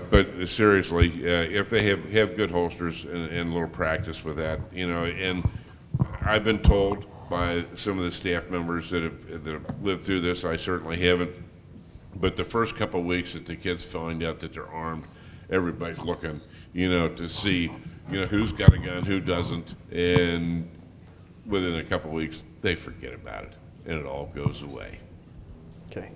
But seriously, if they have good holsters and a little practice with that, and I've been told by some of the staff members that have lived through this, I certainly haven't, but the first couple of weeks that the kids find out that they're armed, everybody's looking, to see, who's got a gun, who doesn't, and within a couple of weeks, they forget about it, and it all goes away. Okay.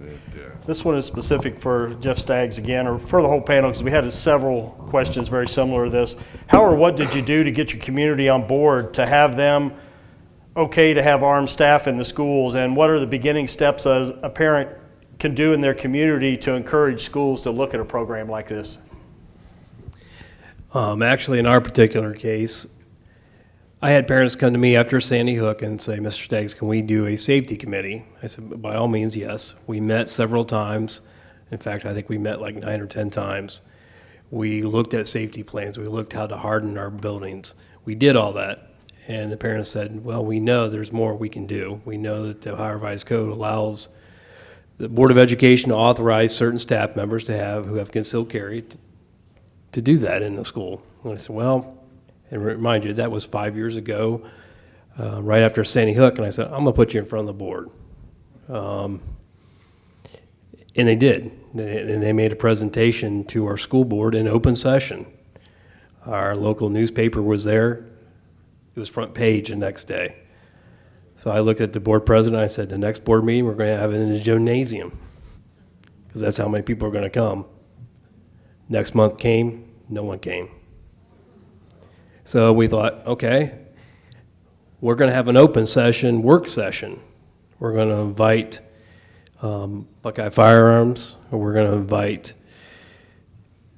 This one is specific for Jeff Staggs again, or for the whole panel, because we had several questions very similar to this. How or what did you do to get your community on board to have them okay to have armed staff in the schools, and what are the beginning steps as a parent can do in their community to encourage schools to look at a program like this? Actually, in our particular case, I had parents come to me after Sandy Hook and say, Mr. Staggs, can we do a safety committee? I said, by all means, yes. We met several times. In fact, I think we met like 9 or 10 times. We looked at safety plans. We looked how to harden our buildings. We did all that. And the parents said, well, we know there's more we can do. We know that the Ohio Revised Code allows the Board of Education to authorize certain staff members who have concealed carry to do that in the school. And I said, well, and remind you, that was 5 years ago, right after Sandy Hook, and I said, I'm going to put you in front of the board. And they did. And they made a presentation to our school board in open session. Our local newspaper was there. It was front page the next day. So I looked at the board president, I said, the next board meeting, we're going to have it in the gymnasium, because that's how many people are going to come. Next month came, no one came. So we thought, okay, we're going to have an open session, work session. We're going to invite Buckeye Firearms, or we're going to invite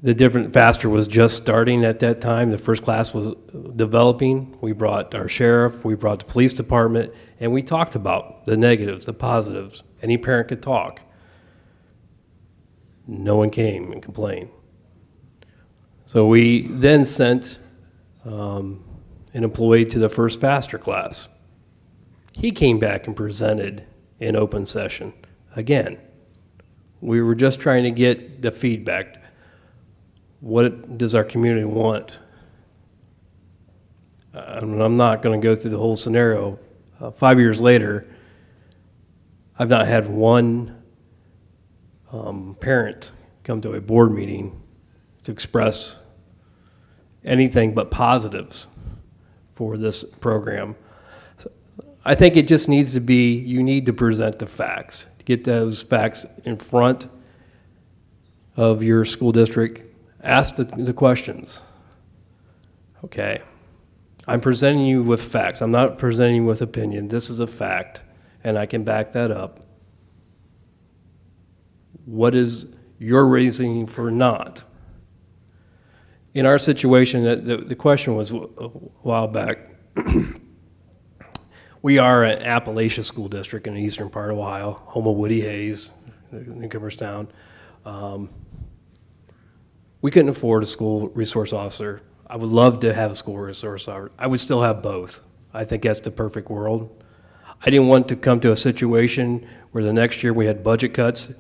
The different FASTER was just starting at that time. The first class was developing. We brought our sheriff, we brought the police department, and we talked about the negatives, the positives. Any parent could talk. No one came and complained. So we then sent an employee to the first FASTER class. He came back and presented in open session. Again, we were just trying to get the feedback. What does our community want? I'm not going to go through the whole scenario. 5 years later, I've not had one parent come to a board meeting to express anything but positives for this program. So I think it just needs to be, you need to present the facts, get those facts in front of your school district. Ask the questions. Okay, I'm presenting you with facts. I'm not presenting you with opinion. This is a fact, and I can back that up. What is your reasoning for not? In our situation, the question was a while back. We are an Appalachia school district in the eastern part of Ohio, home of Woody Hayes, Cooperstown. We couldn't afford a school resource officer. I would love to have a school resource officer. I would still have both. I think that's the perfect world. I didn't want to come to a situation where the next year we had budget cuts.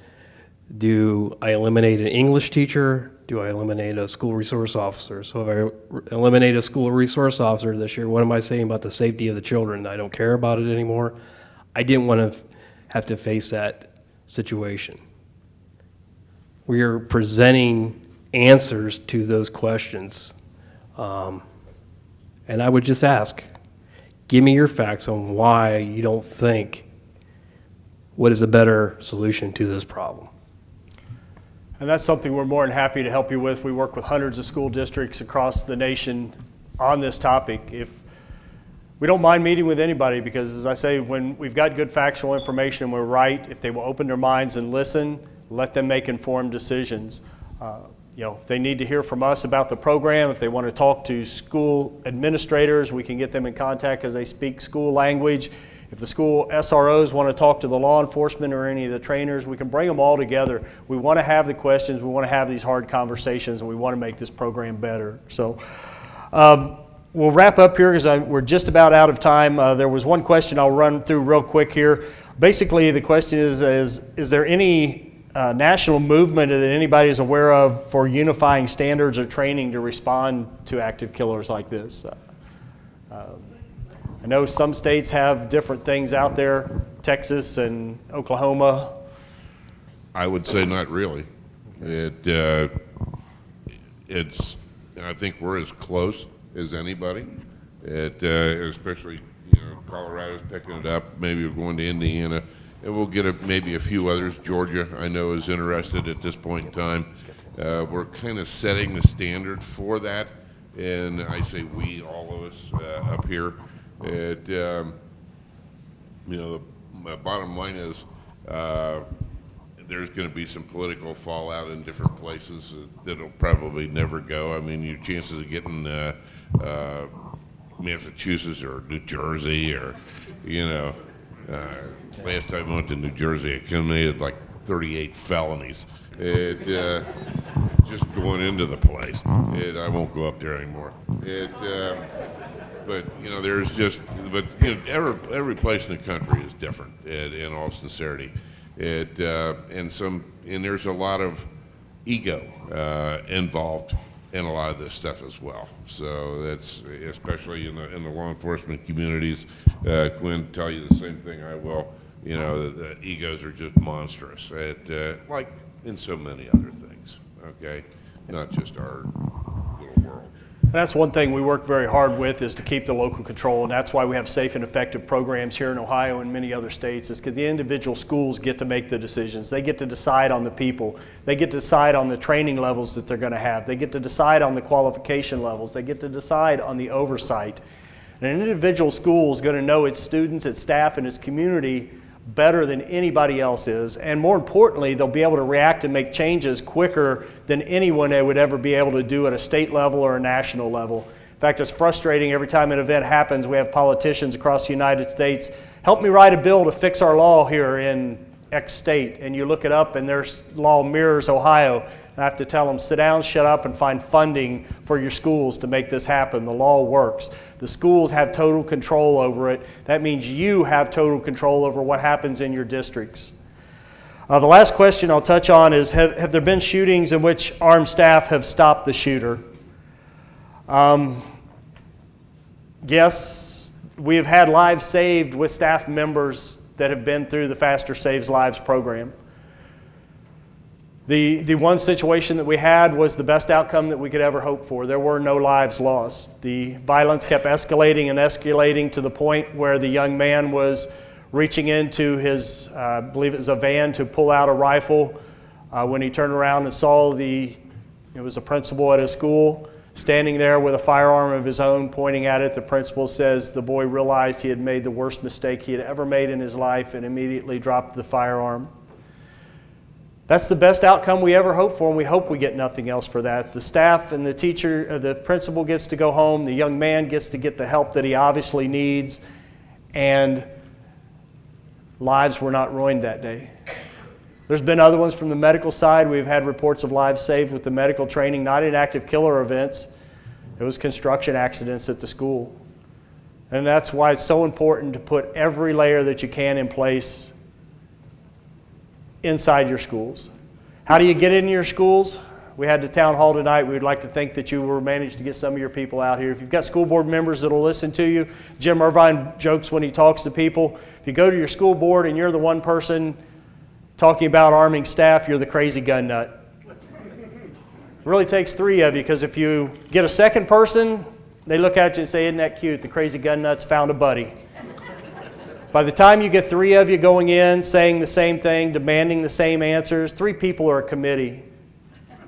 Do I eliminate an English teacher? Do I eliminate a school resource officer? So if I eliminate a school resource officer this year, what am I saying about the safety of the children? I don't care about it anymore. I didn't want to have to face that situation. We are presenting answers to those questions. And I would just ask, give me your facts on why you don't think what is a better solution to this problem. And that's something we're more than happy to help you with. We work with hundreds of school districts across the nation on this topic. If we don't mind meeting with anybody, because as I say, when we've got good factual information and we're right, if they will open their minds and listen, let them make informed decisions. If they need to hear from us about the program, if they want to talk to school administrators, we can get them in contact because they speak school language. If the school SROs want to talk to the law enforcement or any of the trainers, we can bring them all together. We want to have the questions, we want to have these hard conversations, and we want to make this program better. So we'll wrap up here because we're just about out of time. There was one question I'll run through real quick here. Basically, the question is there any national movement that anybody is aware of for unifying standards or training to respond to active killers like this? I know some states have different things out there, Texas and Oklahoma. I would say not really. It's I think we're as close as anybody. Especially Colorado's picking it up. Maybe we're going to Indiana. And we'll get maybe a few others. Georgia, I know, is interested at this point in time. We're kind of setting the standard for that, and I say we, all of us up here. The bottom line is there's going to be some political fallout in different places that'll probably never go. I mean, your chances of getting Massachusetts or New Jersey or, last time I went to New Jersey, I committed like 38 felonies. Just going into the place. I won't go up there anymore. Every place in the country is different. In all sincerity, and there's a lot of ego involved in a lot of this stuff as well. So that's especially in the law enforcement communities. Quinn tell you the same thing I will. The egos are just monstrous, like in so many other things, okay? Not just our little world. And that's one thing we work very hard with, is to keep the local control, and that's why we have safe and effective programs here in Ohio and many other states, is because the individual schools get to make the decisions. They get to decide on the people. They get to decide on the training levels that they're going to have. They get to decide on the qualification levels. They get to decide on the oversight. And an individual school is going to know its students, its staff, and its community better than anybody else is. And more importantly, they'll be able to react and make changes quicker than anyone would ever be able to do at a state level or a national level. In fact, it's frustrating every time an event happens. We have politicians across the United States, help me write a bill to fix our law here in X state. And you look it up and their law mirrors Ohio. And I have to tell them, sit down, shut up, and find funding for your schools to make this happen. The law works. The schools have total control over it. That means you have total control over what happens in your districts. The last question I'll touch on is, have there been shootings in which armed staff have stopped the shooter? Yes, we have had lives saved with staff members that have been through the Faster Saves Lives program. The one situation that we had was the best outcome that we could ever hope for. There were no lives lost. The violence kept escalating and escalating to the point where the young man was reaching into his, I believe it was a van, to pull out a rifle. When he turned around and saw it was a principal at his school standing there with a firearm of his own pointing at it. The principal says the boy realized he had made the worst mistake he had ever made in his life and immediately dropped the firearm. That's the best outcome we ever hope for, and we hope we get nothing else for that. The staff and the teacher, the principal gets to go home, the young man gets to get the help that he obviously needs, and lives were not ruined that day. There's been other ones from the medical side. We've had reports of lives saved with the medical training, not in active killer events. It was construction accidents at the school. And that's why it's so important to put every layer that you can in place inside your schools. How do you get into your schools? We had the town hall tonight. We would like to think that you were managed to get some of your people out here. If you've got school board members that will listen to you, Jim Irvine jokes when he talks to people, if you go to your school board and you're the one person talking about arming staff, you're the crazy gun nut. It really takes three of you, because if you get a second person, they look at you and say, isn't that cute? The crazy gun nut's found a buddy. By the time you get three of you going in, saying the same thing, demanding the same answers, three people are a committee.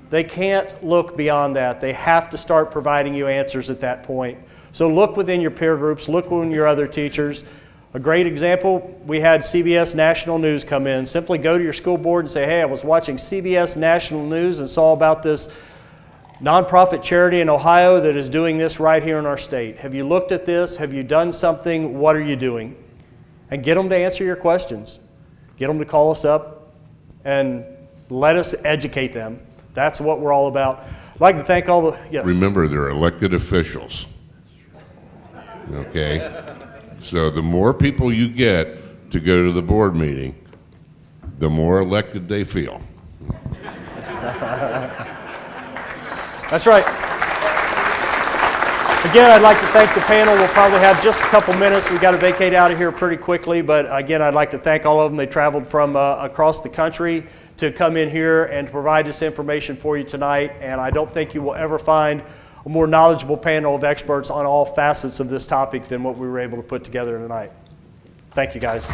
They can't look beyond that. They have to start providing you answers at that point. So look within your peer groups, look within your other teachers. A great example, we had CBS National News come in. Simply go to your school board and say, hey, I was watching CBS National News and saw about this nonprofit charity in Ohio that is doing this right here in our state. Have you looked at this? Have you done something? What are you doing? And get them to answer your questions. Get them to call us up and let us educate them. That's what we're all about. I'd like to thank all the, yes. Remember, they're elected officials. Okay? So the more people you get to go to the board meeting, the more elected they feel. That's right. Again, I'd like to thank the panel. We'll probably have just a couple minutes. We've got to vacate out of here pretty quickly, but again, I'd like to thank all of them. They traveled from across the country to come in here and to provide this information for you tonight, and I don't think you will ever find a more knowledgeable panel of experts on all facets of this topic than what we were able to put together tonight. Thank you, guys.